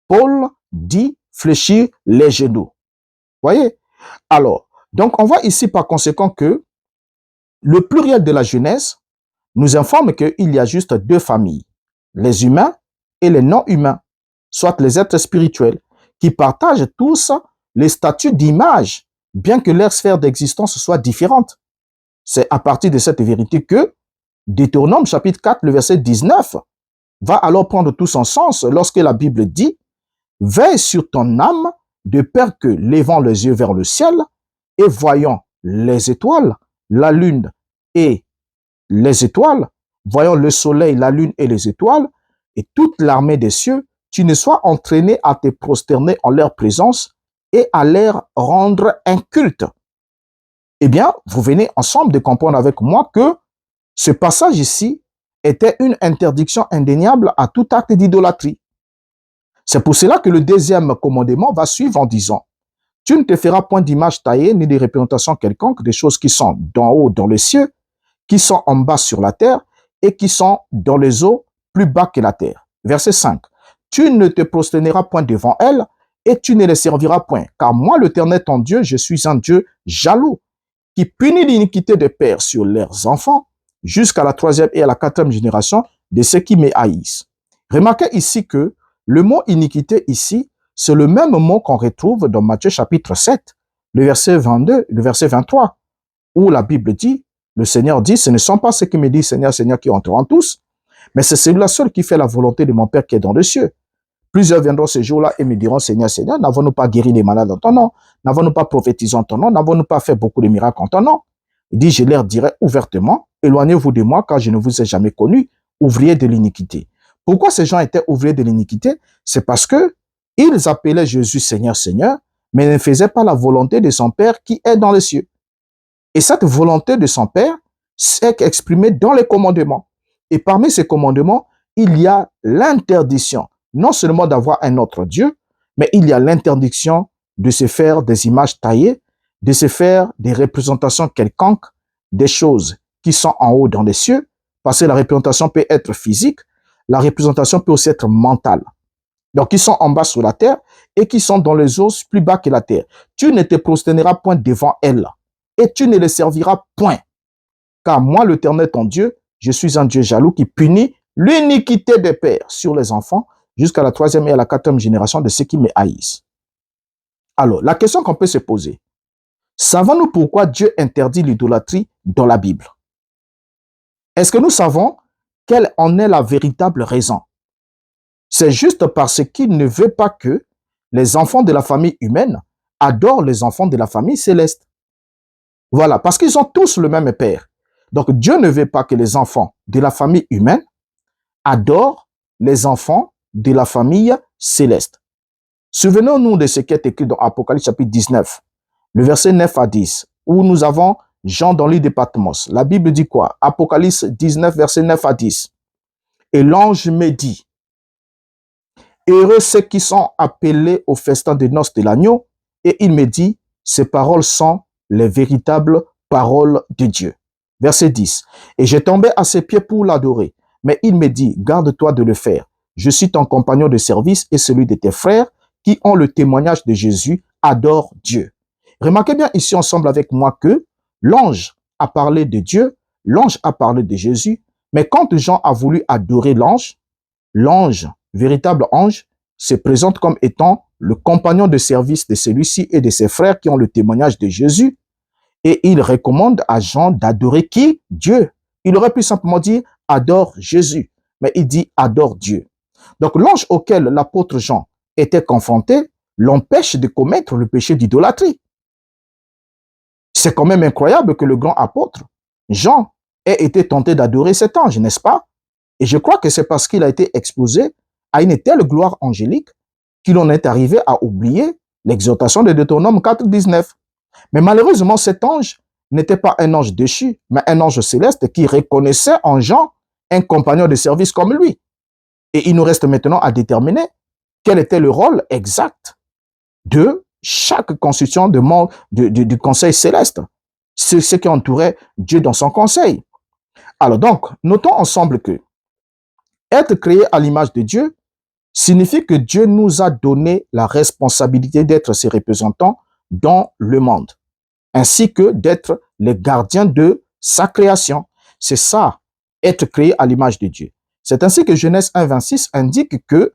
Paul dit fléchir les genoux. Voyez? Alors, donc on voit ici par conséquent que le pluriel de la Genèse nous informe qu'il y a juste deux familles, les humains et les non-humains, soit les êtres spirituels, qui partagent tous les statuts d'image, bien que leur sphère d'existence soit différente. C'est à partir de cette vérité que Deutéronome chapitre 4, le verset 19, va alors prendre tout son sens lorsque la Bible dit « Veille sur ton âme, de peur que, levant les yeux vers le ciel et voyant les étoiles, la lune et les étoiles, voyant le soleil, la lune et les étoiles, et toute l'armée des cieux, tu ne sois entraîné à te prosterner en leur présence et à leur rendre un culte. » Eh bien, vous venez ensemble de comprendre avec moi que ce passage ici était une interdiction indéniable à tout acte d'idolâtrie. C'est pour cela que le deuxième commandement va suivre en disant « Tu ne te feras point d'image taillée ni de représentation quelconque des choses qui sont d'en haut dans les cieux, qui sont en bas sur la terre et qui sont dans les eaux plus bas que la terre. » Verset 5. « Tu ne te prosterneras point devant elles et tu ne les serviras point, car moi, l'Éternel ton Dieu, je suis un Dieu jaloux, qui punit l'iniquité des pères sur leurs enfants jusqu'à la troisième et à la quatrième génération de ceux qui me haïssent. Remarquez ici que le mot iniquité ici, c'est le même mot qu'on retrouve dans Matthieu chapitre 7, le verset 22, le verset 23, où la Bible dit, le Seigneur dit, ce ne sont pas ceux qui me disent Seigneur, Seigneur qui entreront tous, mais c'est celui-là seul qui fait la volonté de mon Père qui est dans les cieux. Plusieurs viendront ce jour-là et me diront, Seigneur, Seigneur, n'avons-nous pas guéri les malades en ton nom? N'avons-nous pas prophétisé en ton nom? N'avons-nous pas fait beaucoup de miracles en ton nom? Il dit, je leur dirai ouvertement, éloignez-vous de moi car je ne vous ai jamais connu, ouvriers de l'iniquité. Pourquoi ces gens étaient ouvriers de l'iniquité? C'est parce que ils appelaient Jésus Seigneur, Seigneur, mais ne faisaient pas la volonté de son Père qui est dans les cieux. Et cette volonté de son Père est exprimée dans les commandements. Et parmi ces commandements, il y a l'interdiction, non seulement d'avoir un autre Dieu, mais il y a l'interdiction de se faire des images taillées, de se faire des représentations quelconques, des choses qui sont en haut dans les cieux, parce que la représentation peut être physique, la représentation peut aussi être mentale. Donc, qui sont en bas sur la terre et qui sont dans les os plus bas que la terre. Tu ne te prosterneras point devant elles et tu ne les serviras point. Car moi, l'Éternel ton Dieu, je suis un Dieu jaloux qui punit l'iniquité des pères sur les enfants jusqu'à la troisième et à la quatrième génération de ceux qui me haïssent. Alors, la question qu'on peut se poser, savons-nous pourquoi Dieu interdit l'idolâtrie dans la Bible? Est-ce que nous savons quelle en est la véritable raison? C'est juste parce qu'il ne veut pas que les enfants de la famille humaine adorent les enfants de la famille céleste. Voilà, parce qu'ils ont tous le même père. Donc Dieu ne veut pas que les enfants de la famille humaine adorent les enfants de la famille céleste. Souvenons-nous de ce qui est écrit dans Apocalypse chapitre 19, le verset 9 à 10, où nous avons Jean dans l'île de Patmos. La Bible dit quoi? Apocalypse 19, verset 9 à 10. Et l'ange me dit, heureux ceux qui sont appelés au festin des noces de l'agneau. Et il me dit, ces paroles sont les véritables paroles de Dieu. Verset 10. Et j'ai tombé à ses pieds pour l'adorer. Mais il me dit, garde-toi de le faire. Je suis ton compagnon de service et celui de tes frères qui ont le témoignage de Jésus, adore Dieu. Remarquez bien ici ensemble avec moi que l'ange a parlé de Dieu, l'ange a parlé de Jésus, mais quand Jean a voulu adorer l'ange, véritable ange, se présente comme étant le compagnon de service de celui-ci et de ses frères qui ont le témoignage de Jésus. Et il recommande à Jean d'adorer qui? Dieu. Il aurait pu simplement dire adore Jésus, mais il dit adore Dieu. Donc l'ange auquel l'apôtre Jean était confronté l'empêche de commettre le péché d'idolâtrie. C'est quand même incroyable que le grand apôtre Jean ait été tenté d'adorer cet ange, n'est-ce pas? Et je crois que c'est parce qu'il a été exposé à une telle gloire angélique qu'il en est arrivé à oublier l'exhortation de Deutéronome 4, 19. Mais malheureusement, cet ange n'était pas un ange déchu, mais un ange céleste qui reconnaissait en Jean un compagnon de service comme lui. Et il nous reste maintenant à déterminer quel était le rôle exact de chaque constituant du conseil céleste, ce qui entourait Dieu dans son conseil. Alors donc, notons ensemble que être créé à l'image de Dieu signifie que Dieu nous a donné la responsabilité d'être ses représentants dans le monde, ainsi que d'être les gardiens de sa création. C'est ça, être créé à l'image de Dieu. C'est ainsi que Genèse 1, 26 indique que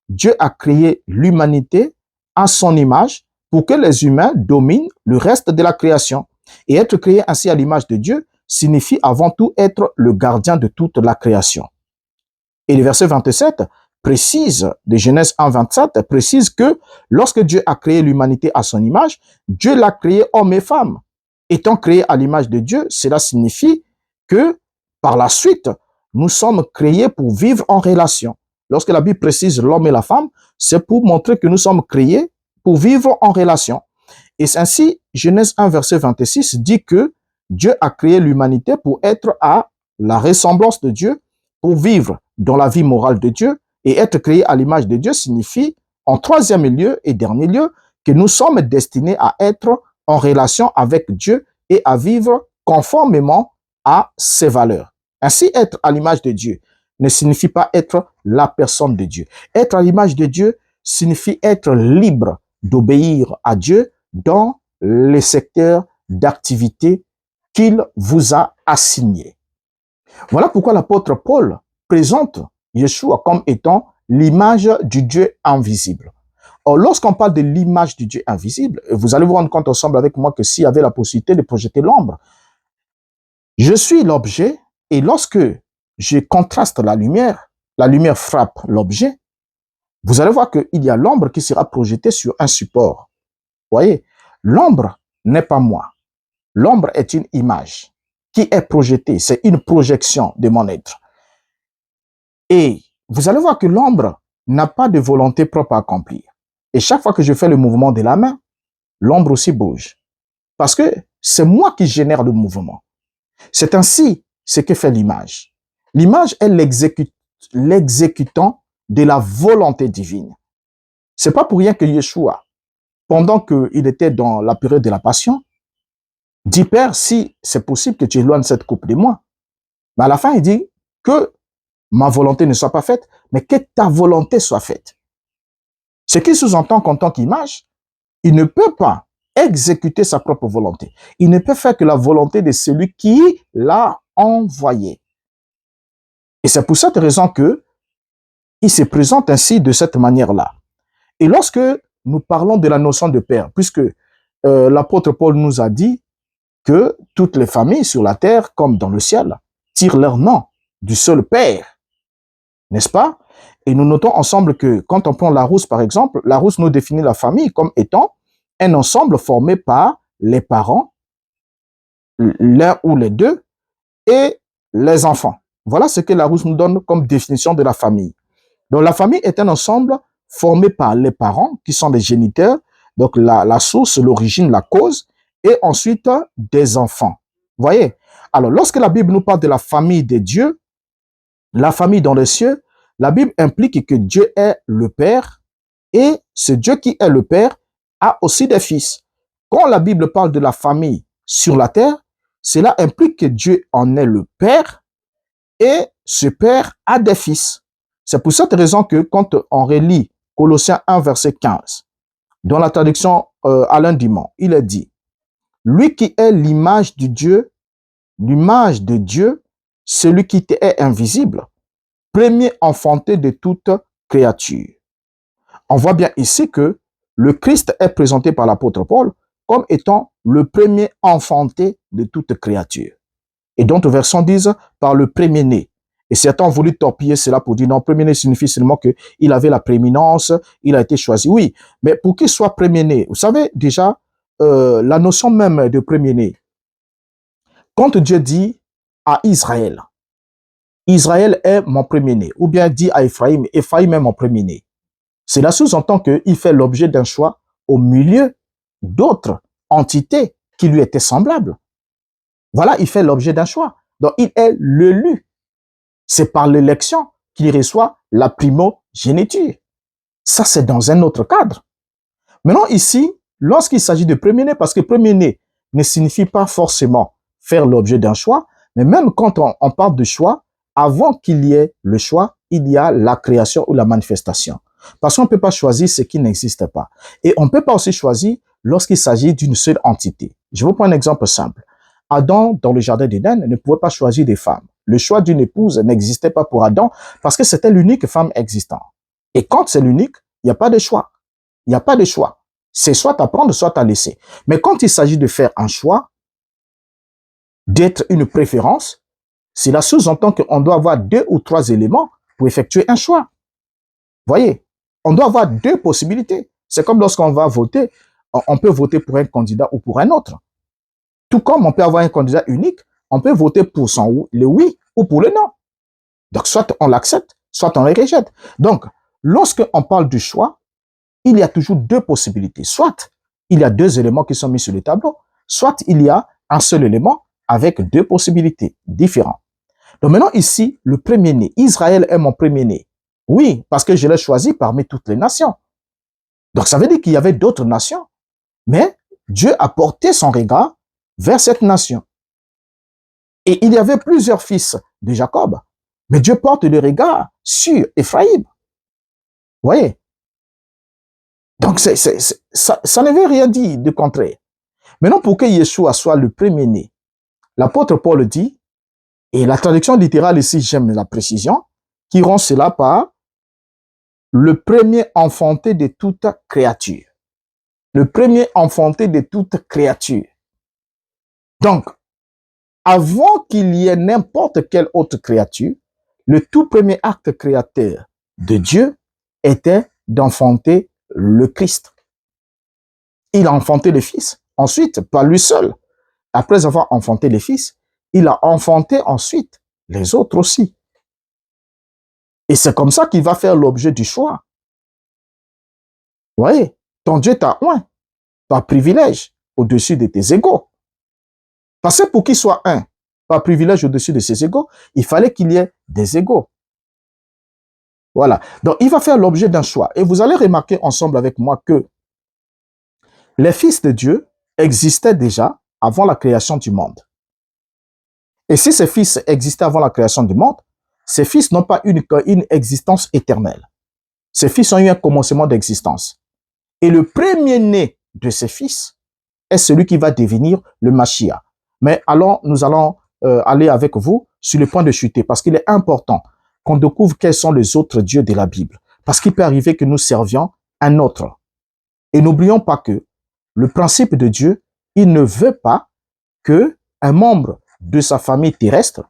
Dieu a créé l'humanité à son image pour que les humains dominent le reste de la création. Et être créé ainsi à l'image de Dieu signifie avant tout être le gardien de toute la création. Et le verset 27 précise, de Genèse 1, 27, précise que lorsque Dieu a créé l'humanité à son image, Dieu l'a créé homme et femme. Étant créé à l'image de Dieu, cela signifie que par la suite, nous sommes créés pour vivre en relation. Lorsque la Bible précise l'homme et la femme, c'est pour montrer que nous sommes créés pour vivre en relation. Et ainsi, Genèse 1, verset 26 dit que Dieu a créé l'humanité pour être à la ressemblance de Dieu, pour vivre dans la vie morale de Dieu. Et être créé à l'image de Dieu signifie, en troisième lieu et dernier lieu, que nous sommes destinés à être en relation avec Dieu et à vivre conformément à ses valeurs. Ainsi, être à l'image de Dieu ne signifie pas être la personne de Dieu. Être à l'image de Dieu signifie être libre d'obéir à Dieu dans les secteurs d'activité qu'il vous a assignés. Voilà pourquoi l'apôtre Paul présente Yeshua comme étant l'image du Dieu invisible. Or, lorsqu'on parle de l'image du Dieu invisible, vous allez vous rendre compte ensemble avec moi que s'il y avait la possibilité de projeter l'ombre, je suis l'objet et lorsque je contraste la lumière frappe l'objet, vous allez voir qu'il y a l'ombre qui sera projetée sur un support. Vous voyez, l'ombre n'est pas moi. L'ombre est une image qui est projetée. C'est une projection de mon être. Et vous allez voir que l'ombre n'a pas de volonté propre à accomplir. Et chaque fois que je fais le mouvement de la main, l'ombre aussi bouge. Parce que c'est moi qui génère le mouvement. C'est ainsi ce que fait l'image. L'image est l'exécutant de la volonté divine. C'est pas pour rien que Yeshua, pendant qu'il était dans la période de la passion, dit, Père, si c'est possible que tu éloignes cette coupe de moi. Mais à la fin, il dit que ma volonté ne soit pas faite, mais que ta volonté soit faite. Ce qui sous-entend qu'en tant qu'image, il ne peut pas exécuter sa propre volonté. Il ne peut faire que la volonté de celui qui l'a envoyé. Et c'est pour cette raison que il se présente ainsi de cette manière-là. Et lorsque nous parlons de la notion de père, puisque l'apôtre Paul nous a dit que toutes les familles sur la terre, comme dans le ciel, tirent leur nom du seul Père, n'est-ce pas? Et nous notons ensemble que quand on prend Larousse, par exemple, Larousse nous définit la famille comme étant un ensemble formé par les parents, l'un ou les deux, et les enfants. Voilà ce que Larousse nous donne comme définition de la famille. Donc la famille est un ensemble formé par les parents, qui sont les géniteurs, donc la source, l'origine, la cause, et ensuite des enfants. Vous voyez? Alors, lorsque la Bible nous parle de la famille des dieux, la famille dans les cieux, la Bible implique que Dieu est le Père, et ce Dieu qui est le Père a aussi des fils. Quand la Bible parle de la famille sur la terre, cela implique que Dieu en est le Père, et ce Père a des fils. C'est pour cette raison que quand on relit Colossiens 1, verset 15, dans la traduction Alain Dimon, il est dit, lui qui est l'image de Dieu, celui qui est invisible, premier enfanté de toute créature. On voit bien ici que le Christ est présenté par l'apôtre Paul comme étant le premier enfanté de toute créature. Et d'autres versions disent par le premier-né. Et certains ont voulu torpiller cela pour dire non, premier-né signifie seulement qu'il avait la prééminence, il a été choisi. Oui, mais pour qu'il soit premier-né, vous savez déjà, la notion même de premier-né, quand Dieu dit à Israël, Israël est mon premier-né, ou bien dit à Ephraïm, Ephraïm est mon premier-né, cela sous-entend qu'il fait l'objet d'un choix au milieu d'autres entités qui lui étaient semblables. Voilà, il fait l'objet d'un choix. Donc, il est l'élu. C'est par l'élection qu'il reçoit la primogéniture. Ça, c'est dans un autre cadre. Maintenant, ici, lorsqu'il s'agit de premier-né, parce que premier-né ne signifie pas forcément faire l'objet d'un choix, mais même quand on parle de choix, avant qu'il y ait le choix, il y a la création ou la manifestation. Parce qu'on ne peut pas choisir ce qui n'existe pas. Et on ne peut pas aussi choisir lorsqu'il s'agit d'une seule entité. Je vous prends un exemple simple. Adam, dans le jardin d'Éden, ne pouvait pas choisir des femmes. Le choix d'une épouse n'existait pas pour Adam parce que c'était l'unique femme existante. Et quand c'est l'unique, il n'y a pas de choix. Il n'y a pas de choix. C'est soit à prendre, soit à laisser. Mais quand il s'agit de faire un choix, d'être une préférence, cela sous-entend qu'on doit avoir 2 ou 3 éléments pour effectuer un choix. Voyez, on doit avoir 2 possibilités. C'est comme lorsqu'on va voter, on peut voter pour un candidat ou pour un autre. Tout comme on peut avoir un candidat unique, on peut voter pour le oui ou pour le non. Donc, soit on l'accepte, soit on le rejette. Donc, lorsqu'on parle du choix, il y a toujours 2 possibilités. Soit il y a 2 éléments qui sont mis sur le tableau, soit il y a un seul élément avec 2 possibilités différentes. Donc maintenant ici, le premier-né, Israël est mon premier-né. Oui, parce que je l'ai choisi parmi toutes les nations. Donc ça veut dire qu'il y avait d'autres nations, mais Dieu a porté son regard vers cette nation. Et il y avait plusieurs fils de Jacob, mais Dieu porte le regard sur Ephraïm. Vous voyez? Donc ça ne veut rien dire de contraire. Maintenant, pour que Yeshua soit le premier-né, l'apôtre Paul dit, Et la traduction littérale ici, j'aime la précision, qui rend cela par le premier enfanté de toute créature. Le premier enfanté de toute créature. Donc, avant qu'il y ait n'importe quelle autre créature, le tout premier acte créateur de Dieu était d'enfanter le Christ. Il a enfanté le Fils. Ensuite, pas lui seul. Après avoir enfanté le Fils, il a enfanté ensuite les autres aussi. Et c'est comme ça qu'il va faire l'objet du choix. Vous voyez, ton Dieu t'a oint, par privilège, au-dessus de tes égaux. Parce que pour qu'il soit un, par privilège au-dessus de ses égaux, il fallait qu'il y ait des égaux. Voilà. Donc, il va faire l'objet d'un choix. Et vous allez remarquer ensemble avec moi que les fils de Dieu existaient déjà avant la création du monde. Et si ces fils existaient avant la création du monde, ces fils n'ont pas une existence éternelle. Ces fils ont eu un commencement d'existence. Et le premier-né de ces fils est celui qui va devenir le Mashiach. Mais alors, nous allons aller avec vous sur le point de chuter, parce qu'il est important qu'on découvre quels sont les autres dieux de la Bible. Parce qu'il peut arriver que nous servions un autre. Et n'oublions pas que le principe de Dieu, il ne veut pas que un membre de sa famille terrestre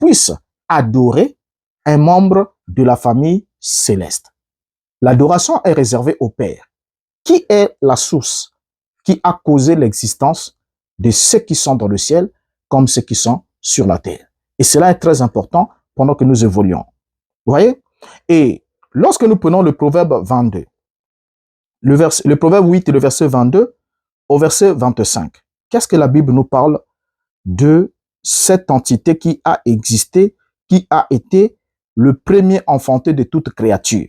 puisse adorer un membre de la famille céleste. L'adoration est réservée au Père, qui est la source qui a causé l'existence de ceux qui sont dans le ciel comme ceux qui sont sur la terre. Et cela est très important pendant que nous évoluons. Vous voyez? Et lorsque nous prenons le proverbe 22, le proverbe 8 et le verset 22 au verset 25, qu'est-ce que la Bible nous parle de cette entité qui a existé, qui a été le premier enfanté de toute créature?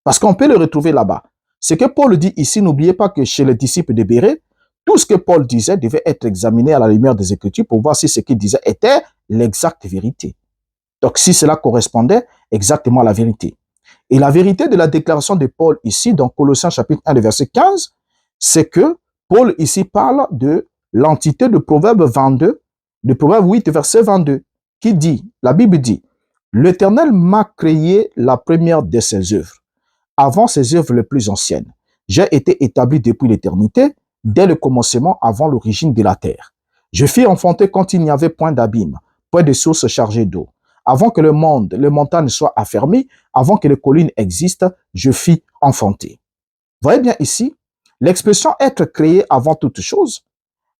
Parce qu'on peut le retrouver là-bas. Ce que Paul dit ici, n'oubliez pas que chez les disciples de Bérée, tout ce que Paul disait devait être examiné à la lumière des Écritures pour voir si ce qu'il disait était l'exacte vérité. Donc, si cela correspondait exactement à la vérité. Et la vérité de la déclaration de Paul ici, dans Colossiens chapitre 1, verset 15, c'est que Paul ici parle de l'entité de Proverbe 22, de Proverbe 8, verset 22, qui dit, la Bible dit, « L'Éternel m'a créé la première de ses œuvres, avant ses œuvres les plus anciennes. J'ai été établi depuis l'éternité, dès le commencement, avant l'origine de la terre. Je fus enfanté quand il n'y avait point d'abîme, point de sources chargées d'eau. Avant que le monde, les montagnes soient affermies, avant que les collines existent, je fus enfanté. » Vous voyez bien ici, l'expression être créé avant toute chose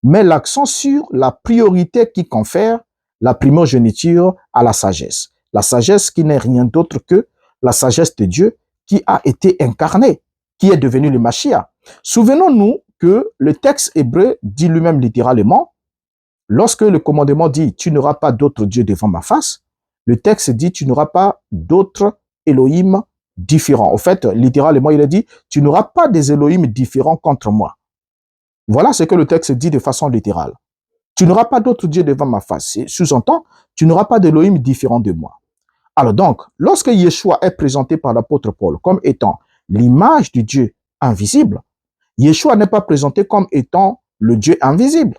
met l'accent sur la priorité qui confère la primogéniture à la sagesse. La sagesse qui n'est rien d'autre que la sagesse de Dieu qui a été incarné, qui est devenu le Mashiach. Souvenons-nous que le texte hébreu dit lui-même littéralement, lorsque le commandement dit « Tu n'auras pas d'autre Dieu devant ma face », le texte dit « Tu n'auras pas d'autres Elohim différents ». En fait, littéralement, il a dit « Tu n'auras pas des Elohim différents contre moi ». Voilà ce que le texte dit de façon littérale. Tu n'auras pas d'autre Dieu devant ma face. Sous-entend, tu n'auras pas d'Elohim différent de moi. Alors donc, lorsque Yeshua est présenté par l'apôtre Paul comme étant l'image du Dieu invisible, Yeshua n'est pas présenté comme étant le Dieu invisible.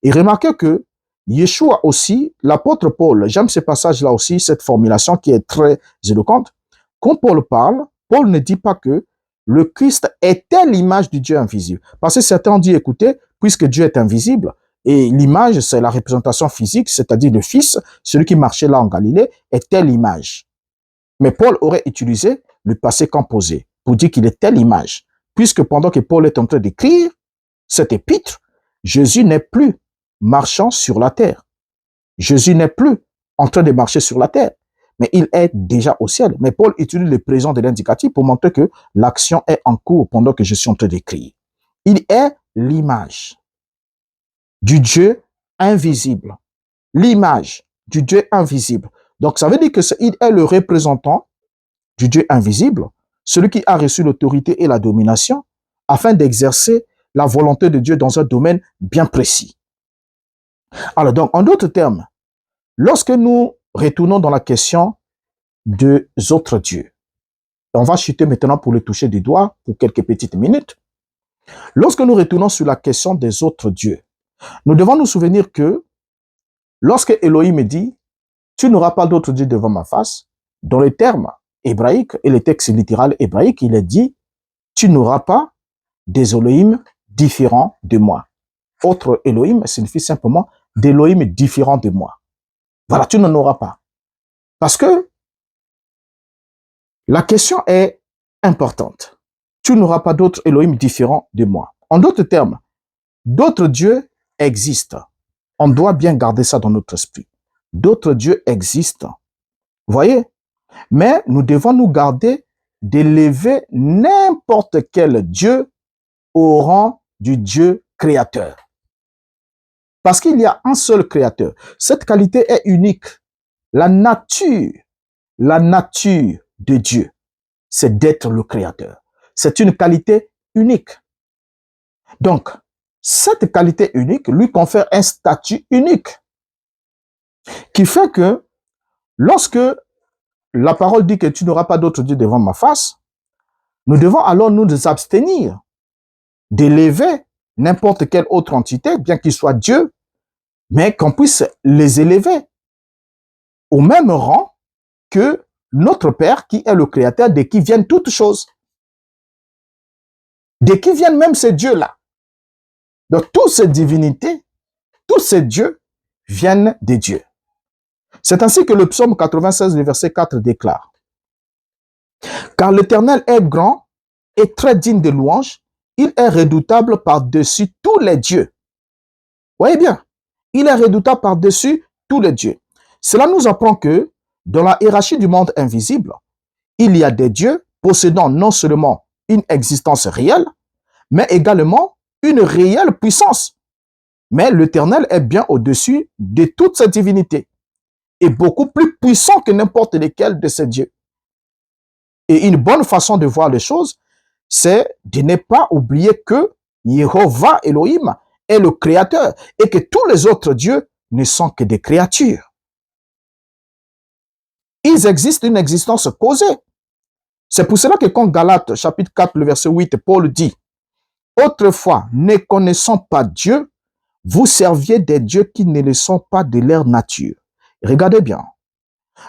Et remarquez que Yeshua aussi, l'apôtre Paul, j'aime ce passage-là aussi, cette formulation qui est très éloquente. Quand Paul parle, Paul ne dit pas que le Christ était l'image du Dieu invisible. Parce que certains ont dit, écoutez, puisque Dieu est invisible, et l'image, c'est la représentation physique, c'est-à-dire le Fils, celui qui marchait là en Galilée, était l'image. Mais Paul aurait utilisé le passé composé pour dire qu'il était l'image. Puisque pendant que Paul est en train d'écrire cet épître, Jésus n'est plus marchant sur la terre. Jésus n'est plus en train de marcher sur la terre, mais il est déjà au ciel. Mais Paul utilise le présent de l'indicatif pour montrer que l'action est en cours pendant que je suis en train d'écrire. Il est l'image du Dieu invisible. L'image du Dieu invisible. Donc, ça veut dire qu'il est le représentant du Dieu invisible, celui qui a reçu l'autorité et la domination afin d'exercer la volonté de Dieu dans un domaine bien précis. Alors, donc, en d'autres termes, lorsque nous retournons dans la question des autres dieux, on va chuter maintenant pour le toucher du doigt pour quelques petites minutes. Lorsque nous retournons sur la question des autres dieux, nous devons nous souvenir que lorsque Elohim dit tu n'auras pas d'autre Dieu devant ma face. Dans les termes hébraïques et les textes littéral hébraïques, il est dit, tu n'auras pas des Elohim différents de moi. Autre Elohim signifie simplement d'Elohim différents de moi. Voilà, tu n'en auras pas. Parce que la question est importante. Tu n'auras pas d'autres Elohim différents de moi. En d'autres termes, d'autres dieux existent. On doit bien garder ça dans notre esprit. D'autres dieux existent. Vous voyez? Mais nous devons nous garder d'élever n'importe quel Dieu au rang du Dieu créateur. Parce qu'il y a un seul créateur. Cette qualité est unique. La nature de Dieu, c'est d'être le créateur. C'est une qualité unique. Donc, cette qualité unique lui confère un statut unique qui fait que lorsque la parole dit que tu n'auras pas d'autre Dieu devant ma face, nous devons alors nous abstenir d'élever n'importe quelle autre entité, bien qu'il soit Dieu, mais qu'on puisse les élever au même rang que notre Père qui est le Créateur, de qui viennent toutes choses. De qui viennent même ces dieux-là. Donc, toutes ces divinités, tous ces dieux viennent des dieux. C'est ainsi que le psaume 96, le verset 4 déclare. Car l'Éternel est grand et très digne de louange, il est redoutable par-dessus tous les dieux. Voyez bien, il est redoutable par-dessus tous les dieux. Cela nous apprend que dans la hiérarchie du monde invisible, il y a des dieux possédant non seulement une existence réelle, mais également une réelle puissance. Mais l'Éternel est bien au-dessus de toutes ces divinités et beaucoup plus puissant que n'importe lesquels de ces dieux. Et une bonne façon de voir les choses, c'est de ne pas oublier que Jéhovah Elohim est le créateur et que tous les autres dieux ne sont que des créatures. Ils existent une existence causée. C'est pour cela que quand Galates chapitre 4, le verset 8, Paul dit « Autrefois, ne connaissant pas Dieu, vous serviez des dieux qui ne le sont pas de leur nature. » Regardez bien.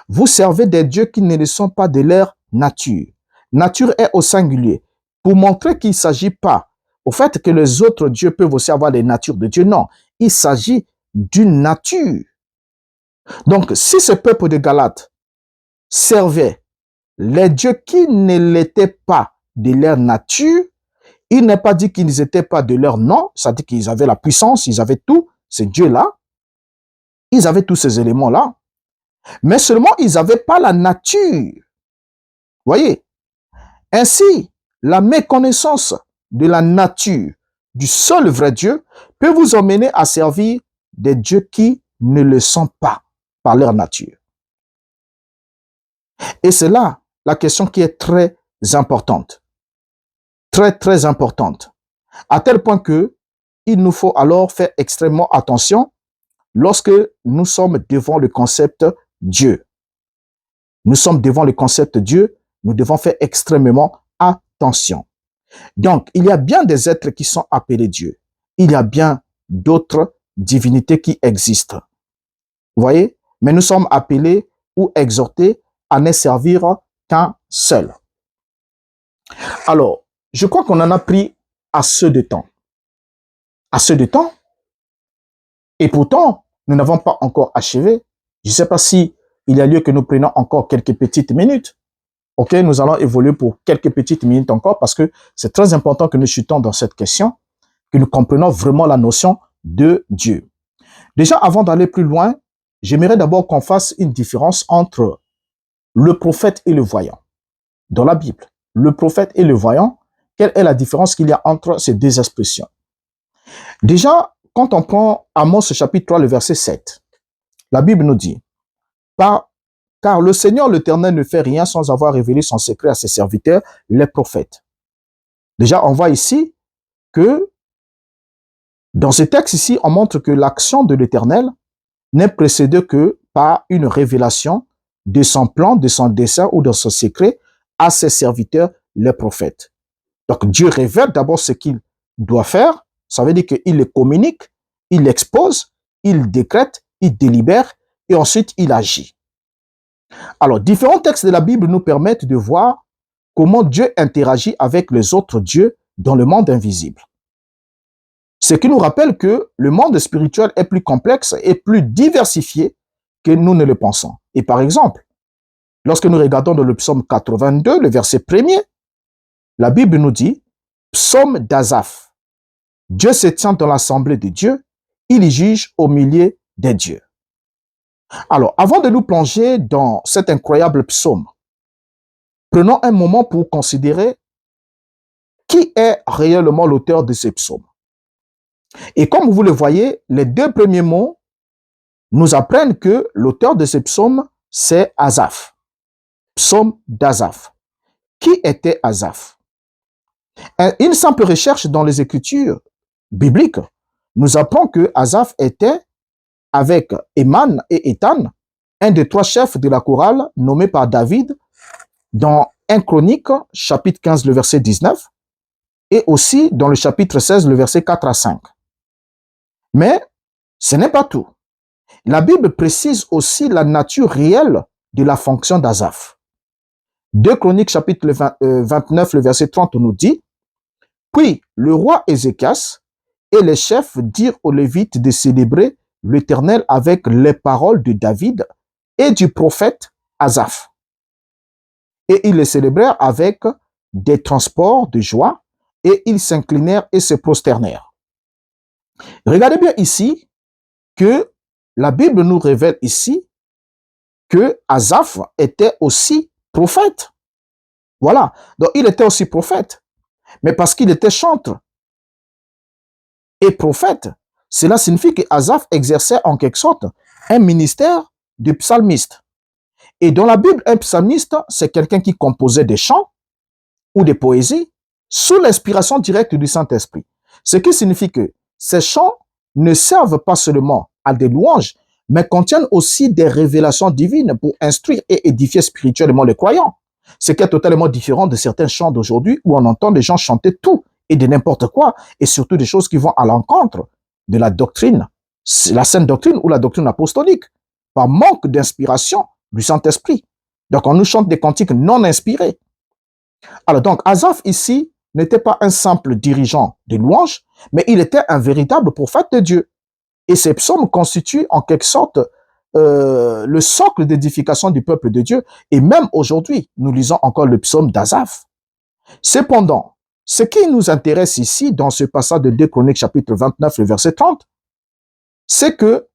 Vous servez des dieux qui ne le sont pas de leur nature. Nature est au singulier. Pour montrer qu'il ne s'agit pas au fait que les autres dieux peuvent aussi avoir des natures de Dieu. Non, il s'agit d'une nature. Donc, si ce peuple de Galates servait les dieux qui ne l'étaient pas de leur nature, il n'est pas dit qu'ils n'étaient pas de leur nom, c'est-à-dire qu'ils avaient la puissance, ils avaient tous ces dieux-là, ils avaient tous ces éléments-là, mais seulement ils n'avaient pas la nature. Voyez? Ainsi, la méconnaissance de la nature du seul vrai Dieu peut vous emmener à servir des dieux qui ne le sont pas par leur nature. Et c'est là la question qui est très importante. Très, très importante. À tel point que il nous faut alors faire extrêmement attention lorsque nous sommes devant le concept Dieu. Nous sommes devant le concept Dieu, nous devons faire extrêmement attention. Donc, il y a bien des êtres qui sont appelés Dieu. Il y a bien d'autres divinités qui existent. Vous voyez? Mais nous sommes appelés ou exhortés à ne servir qu'un seul. Alors, je crois qu'on en a pris assez de temps. Assez de temps. Et pourtant, nous n'avons pas encore achevé. Je ne sais pas si il y a lieu que nous prenions encore quelques petites minutes. Ok, nous allons évoluer pour quelques petites minutes encore parce que c'est très important que nous chutons dans cette question, que nous comprenions vraiment la notion de Dieu. Déjà, avant d'aller plus loin, j'aimerais d'abord qu'on fasse une différence entre le prophète et le voyant. Dans la Bible, le prophète et le voyant, quelle est la différence qu'il y a entre ces deux expressions? Déjà, quand on prend Amos chapitre 3, le verset 7, la Bible nous dit « Car le Seigneur l'Éternel ne fait rien sans avoir révélé son secret à ses serviteurs, les prophètes. » Déjà, on voit ici que dans ce texte ici, on montre que l'action de l'Éternel n'est précédée que par une révélation de son plan, de son dessein ou de son secret à ses serviteurs, les prophètes. Donc Dieu révèle d'abord ce qu'il doit faire, ça veut dire qu'il le communique, il l'expose, il décrète, il délibère et ensuite il agit. Alors, différents textes de la Bible nous permettent de voir comment Dieu interagit avec les autres dieux dans le monde invisible. Ce qui nous rappelle que le monde spirituel est plus complexe et plus diversifié que nous ne le pensons. Et par exemple, lorsque nous regardons dans le psaume 82, le verset 1er, la Bible nous dit, psaume d'Asaph, Dieu se tient dans l'assemblée de Dieu, il y juge au milieu des dieux. Alors, avant de nous plonger dans cet incroyable psaume, prenons un moment pour considérer qui est réellement l'auteur de ce psaume. Et comme vous le voyez, les deux premiers mots nous apprennent que l'auteur de ce psaume, c'est Asaph. Psaume d'Asaph. Qui était Asaph? Une simple recherche dans les Écritures bibliques nous apprend que Asaph était, avec Éman et Éthan, un des trois chefs de la chorale nommé par David dans 1 Chronique, chapitre 15, le verset 19, et aussi dans le chapitre 16, le verset 4 à 5. Mais ce n'est pas tout. La Bible précise aussi la nature réelle de la fonction d'Asaph. 2 Chroniques, chapitre 29, le verset 30 nous dit, « Puis le roi Ézéchias et les chefs dirent aux Lévites de célébrer l'Éternel avec les paroles de David et du prophète Asaph. Et ils les célébrèrent avec des transports de joie, et ils s'inclinèrent et se prosternèrent. » Regardez bien ici que la Bible nous révèle ici que Asaph était aussi prophète. Voilà. Donc, il était aussi prophète. Mais parce qu'il était chantre et prophète, cela signifie que Asaph exerçait en quelque sorte un ministère de psalmiste. Et dans la Bible, un psalmiste, c'est quelqu'un qui composait des chants ou des poésies sous l'inspiration directe du Saint-Esprit. Ce qui signifie que ces chants ne servent pas seulement à des louanges, mais contiennent aussi des révélations divines pour instruire et édifier spirituellement les croyants. Ce qui est totalement différent de certains chants d'aujourd'hui où on entend des gens chanter tout et de n'importe quoi, et surtout des choses qui vont à l'encontre de la doctrine, la sainte doctrine ou la doctrine apostolique, par manque d'inspiration du Saint-Esprit. Donc on nous chante des cantiques non inspirés. Alors donc Asaph ici n'était pas un simple dirigeant de louanges, mais il était un véritable prophète de Dieu. Et ces psaumes constituent en quelque sorte le socle d'édification du peuple de Dieu. Et même aujourd'hui, nous lisons encore le psaume d'Asaph. Cependant, ce qui nous intéresse ici, dans ce passage de 2 Chroniques, chapitre 29, le verset 30, c'est que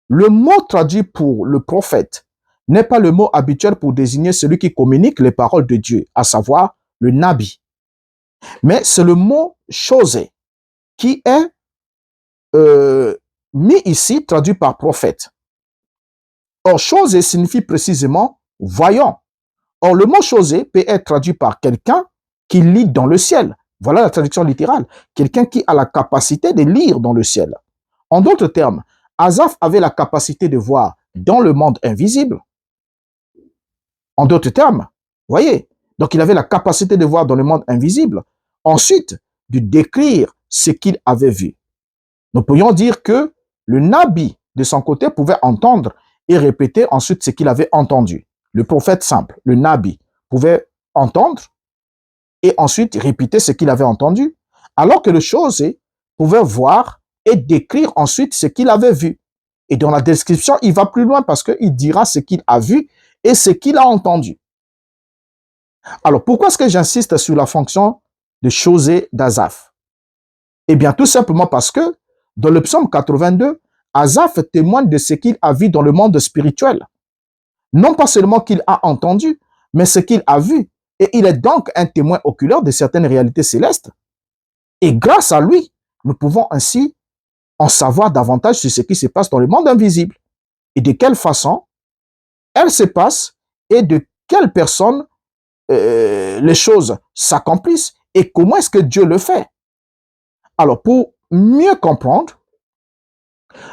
le mot traduit pour le prophète n'est pas le mot habituel pour désigner celui qui communique les paroles de Dieu, à savoir le nabi. Mais c'est le mot chosé qui est mis ici, traduit par prophète. Or, chosé signifie précisément voyant. Or, le mot chosé peut être traduit par quelqu'un qui lit dans le ciel. Voilà la traduction littérale. Quelqu'un qui a la capacité de lire dans le ciel. En d'autres termes, Asaph avait la capacité de voir dans le monde invisible. En d'autres termes, voyez, donc il avait la capacité de voir dans le monde invisible. Ensuite, de décrire ce qu'il avait vu. Nous pourrions dire que le nabi, de son côté, pouvait entendre et répéter ensuite ce qu'il avait entendu. Le prophète simple, le nabi, pouvait entendre et ensuite répéter ce qu'il avait entendu, alors que le chosé pouvait voir et décrire ensuite ce qu'il avait vu. Et dans la description, il va plus loin parce qu'il dira ce qu'il a vu et ce qu'il a entendu. Alors, pourquoi est-ce que j'insiste sur la fonction de chosé d'Asaph? Eh bien, tout simplement parce que dans le psaume 82, Asaph témoigne de ce qu'il a vu dans le monde spirituel. Non pas seulement qu'il a entendu, mais ce qu'il a vu. Et il est donc un témoin oculaire de certaines réalités célestes. Et grâce à lui, nous pouvons ainsi en savoir davantage sur ce qui se passe dans le monde invisible. Et de quelle façon elle se passe et de quelle personne les choses s'accomplissent et comment est-ce que Dieu le fait. Alors, pour mieux comprendre,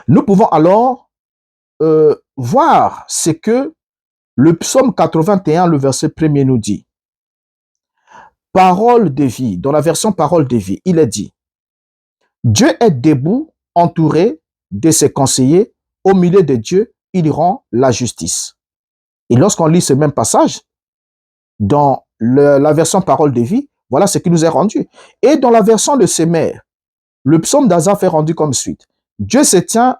nous pouvons alors voir ce que le psaume 81, le verset 1er nous dit. Parole de vie, dans la version parole de vie, il est dit, Dieu est debout, entouré de ses conseillers, au milieu de Dieu, il rend la justice. Et lorsqu'on lit ce même passage, dans la version Parole de vie, voilà ce qui nous est rendu. Et dans la version de Semer, le psaume d'Asaph est rendu comme suite. Dieu se tient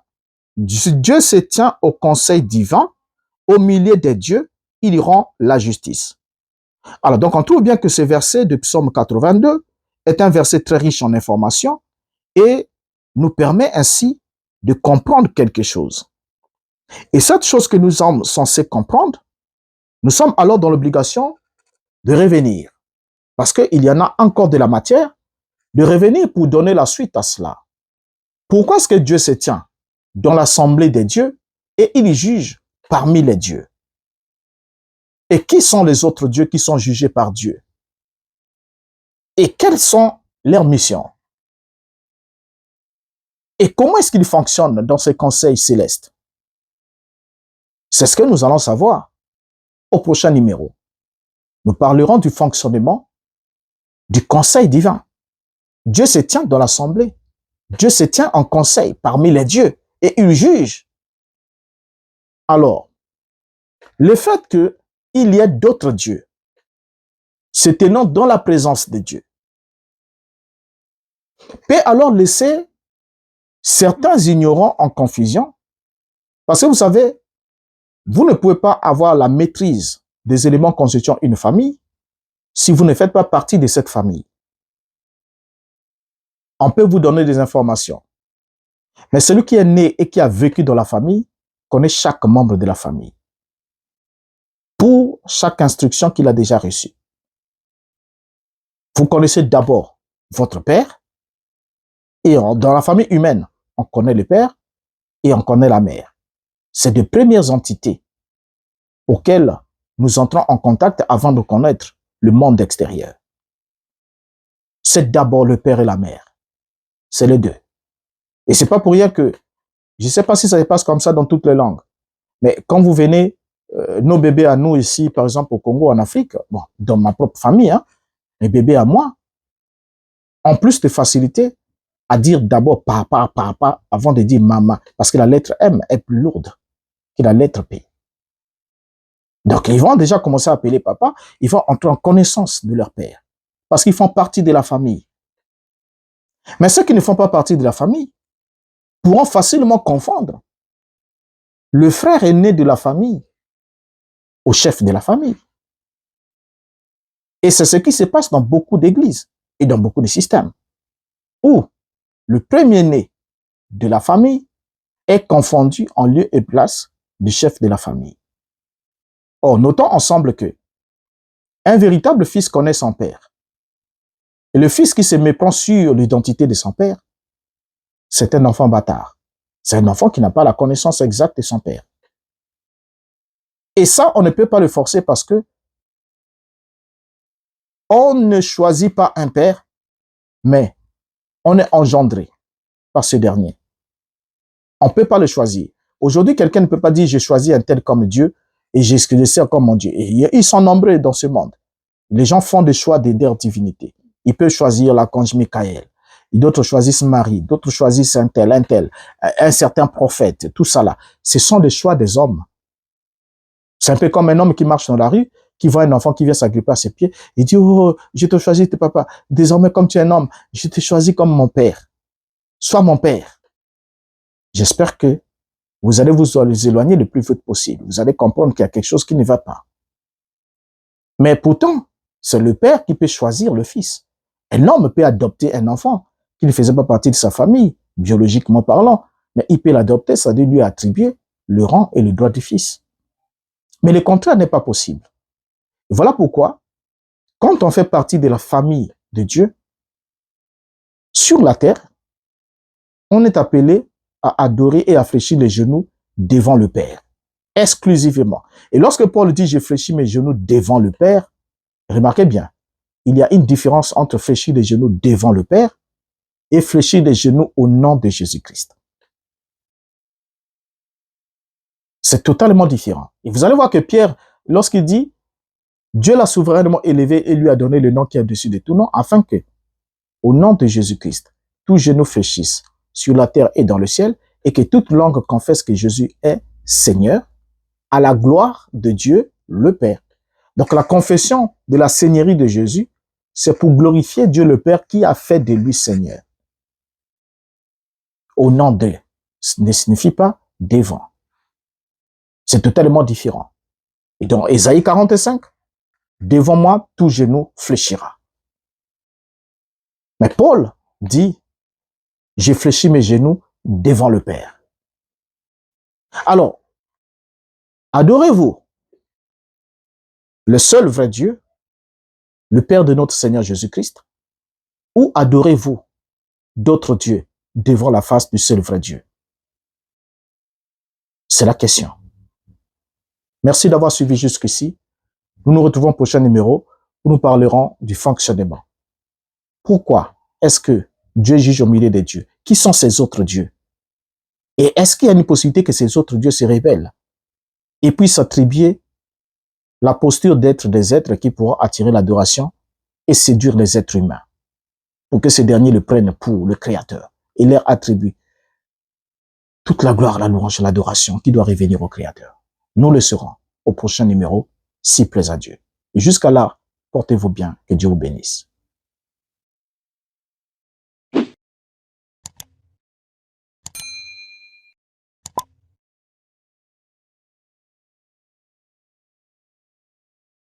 au conseil divin, au milieu des dieux, il y rend la justice. Alors, donc, on trouve bien que ce verset de psaume 82 est un verset très riche en informations et nous permet ainsi de comprendre quelque chose. Et cette chose que nous sommes censés comprendre, nous sommes alors dans l'obligation de revenir. Parce qu'il y en a encore de la matière, de revenir pour donner la suite à cela. Pourquoi est-ce que Dieu se tient dans l'assemblée des dieux et il juge parmi les dieux? Et qui sont les autres dieux qui sont jugés par Dieu? Et quelles sont leurs missions? Et comment est-ce qu'ils fonctionnent dans ces conseils célestes? C'est ce que nous allons savoir au prochain numéro. Nous parlerons du fonctionnement du conseil divin. Dieu se tient dans l'assemblée. Dieu se tient en conseil parmi les dieux et il juge. Alors, le fait qu'il y ait d'autres dieux se tenant dans la présence de Dieu peut alors laisser certains ignorants en confusion parce que vous savez, vous ne pouvez pas avoir la maîtrise des éléments constituant une famille si vous ne faites pas partie de cette famille. On peut vous donner des informations. Mais celui qui est né et qui a vécu dans la famille connaît chaque membre de la famille pour chaque instruction qu'il a déjà reçue. Vous connaissez d'abord votre père et dans la famille humaine, on connaît le père et on connaît la mère. C'est de premières entités auxquelles nous entrons en contact avant de connaître le monde extérieur. C'est d'abord le père et la mère. C'est les deux. Et c'est pas pour rien que, je ne sais pas si ça se passe comme ça dans toutes les langues, mais quand vous venez, nos bébés à nous ici, par exemple au Congo, en Afrique, bon, dans ma propre famille, hein, mes bébés à moi, en plus de facilité à dire d'abord papa, papa, avant de dire maman, parce que la lettre M est plus lourde que la lettre P. Donc, ils vont déjà commencer à appeler papa, ils vont entrer en connaissance de leur père, parce qu'ils font partie de la famille. Mais ceux qui ne font pas partie de la famille pourront facilement confondre le frère aîné de la famille au chef de la famille. Et c'est ce qui se passe dans beaucoup d'églises et dans beaucoup de systèmes, où le premier-né de la famille est confondu en lieu et place du chef de la famille. Or, notons ensemble que un véritable fils connaît son père. Et le fils qui se méprend sur l'identité de son père, c'est un enfant bâtard. C'est un enfant qui n'a pas la connaissance exacte de son père. Et ça, on ne peut pas le forcer parce que on ne choisit pas un père, mais on est engendré par ce dernier. On ne peut pas le choisir. Aujourd'hui, quelqu'un ne peut pas dire « j'ai choisi un tel comme Dieu et j'ai ce sers comme mon Dieu ». Et ils sont nombreux dans ce monde. Les gens font des choix de leur divinité. Ils peuvent choisir l'archange Michael. D'autres choisissent Marie. D'autres choisissent un tel, un certain prophète. Tout ça là. Ce sont des choix des hommes. C'est un peu comme un homme qui marche dans la rue, qui voit un enfant qui vient s'agripper à ses pieds. Il dit « oh, je te choisis, papa. Désormais, comme tu es un homme, je te choisis comme mon père. Sois mon père. » J'espère que vous allez vous éloigner le plus vite possible. Vous allez comprendre qu'il y a quelque chose qui ne va pas. Mais pourtant, c'est le père qui peut choisir le fils. Un homme peut adopter un enfant qui ne faisait pas partie de sa famille, biologiquement parlant, mais il peut l'adopter, ça veut lui attribuer le rang et le droit du fils. Mais le contraire n'est pas possible. Voilà pourquoi, quand on fait partie de la famille de Dieu, sur la terre, on est appelé à adorer et à fléchir les genoux devant le Père, exclusivement. Et lorsque Paul dit « je fléchis mes genoux devant le Père », remarquez bien, il y a une différence entre fléchir les genoux devant le Père et fléchir les genoux au nom de Jésus-Christ. C'est totalement différent. Et vous allez voir que Pierre, lorsqu'il dit « Dieu l'a souverainement élevé et lui a donné le nom qui est au-dessus de tout nom, afin que, au nom de Jésus-Christ, tous genoux fléchissent sur la terre et dans le ciel, et que toute langue confesse que Jésus est Seigneur, à la gloire de Dieu le Père. Donc la confession de la Seigneurie de Jésus, c'est pour glorifier Dieu le Père qui a fait de lui Seigneur. Au nom de, ce ne signifie pas devant. C'est totalement différent. Et dans Ésaïe 45, devant moi, tout genou fléchira. Mais Paul dit, j'ai fléchi mes genoux devant le Père. Alors, adorez-vous le seul vrai Dieu, le Père de notre Seigneur Jésus-Christ, ou adorez-vous d'autres dieux devant la face du seul vrai Dieu? C'est la question. Merci d'avoir suivi jusqu'ici. Nous nous retrouvons au prochain numéro où nous parlerons du fonctionnement. Pourquoi est-ce que Dieu juge au milieu des dieux? Qui sont ces autres dieux? Et est-ce qu'il y a une possibilité que ces autres dieux se révèlent et puissent attribuer la posture d'être des êtres qui pourront attirer l'adoration et séduire les êtres humains pour que ces derniers le prennent pour le Créateur et leur attribuent toute la gloire, la louange, l'adoration qui doit revenir au Créateur? Nous le serons au prochain numéro, si plaise à Dieu. Et jusqu'à là, portez-vous bien, que Dieu vous bénisse.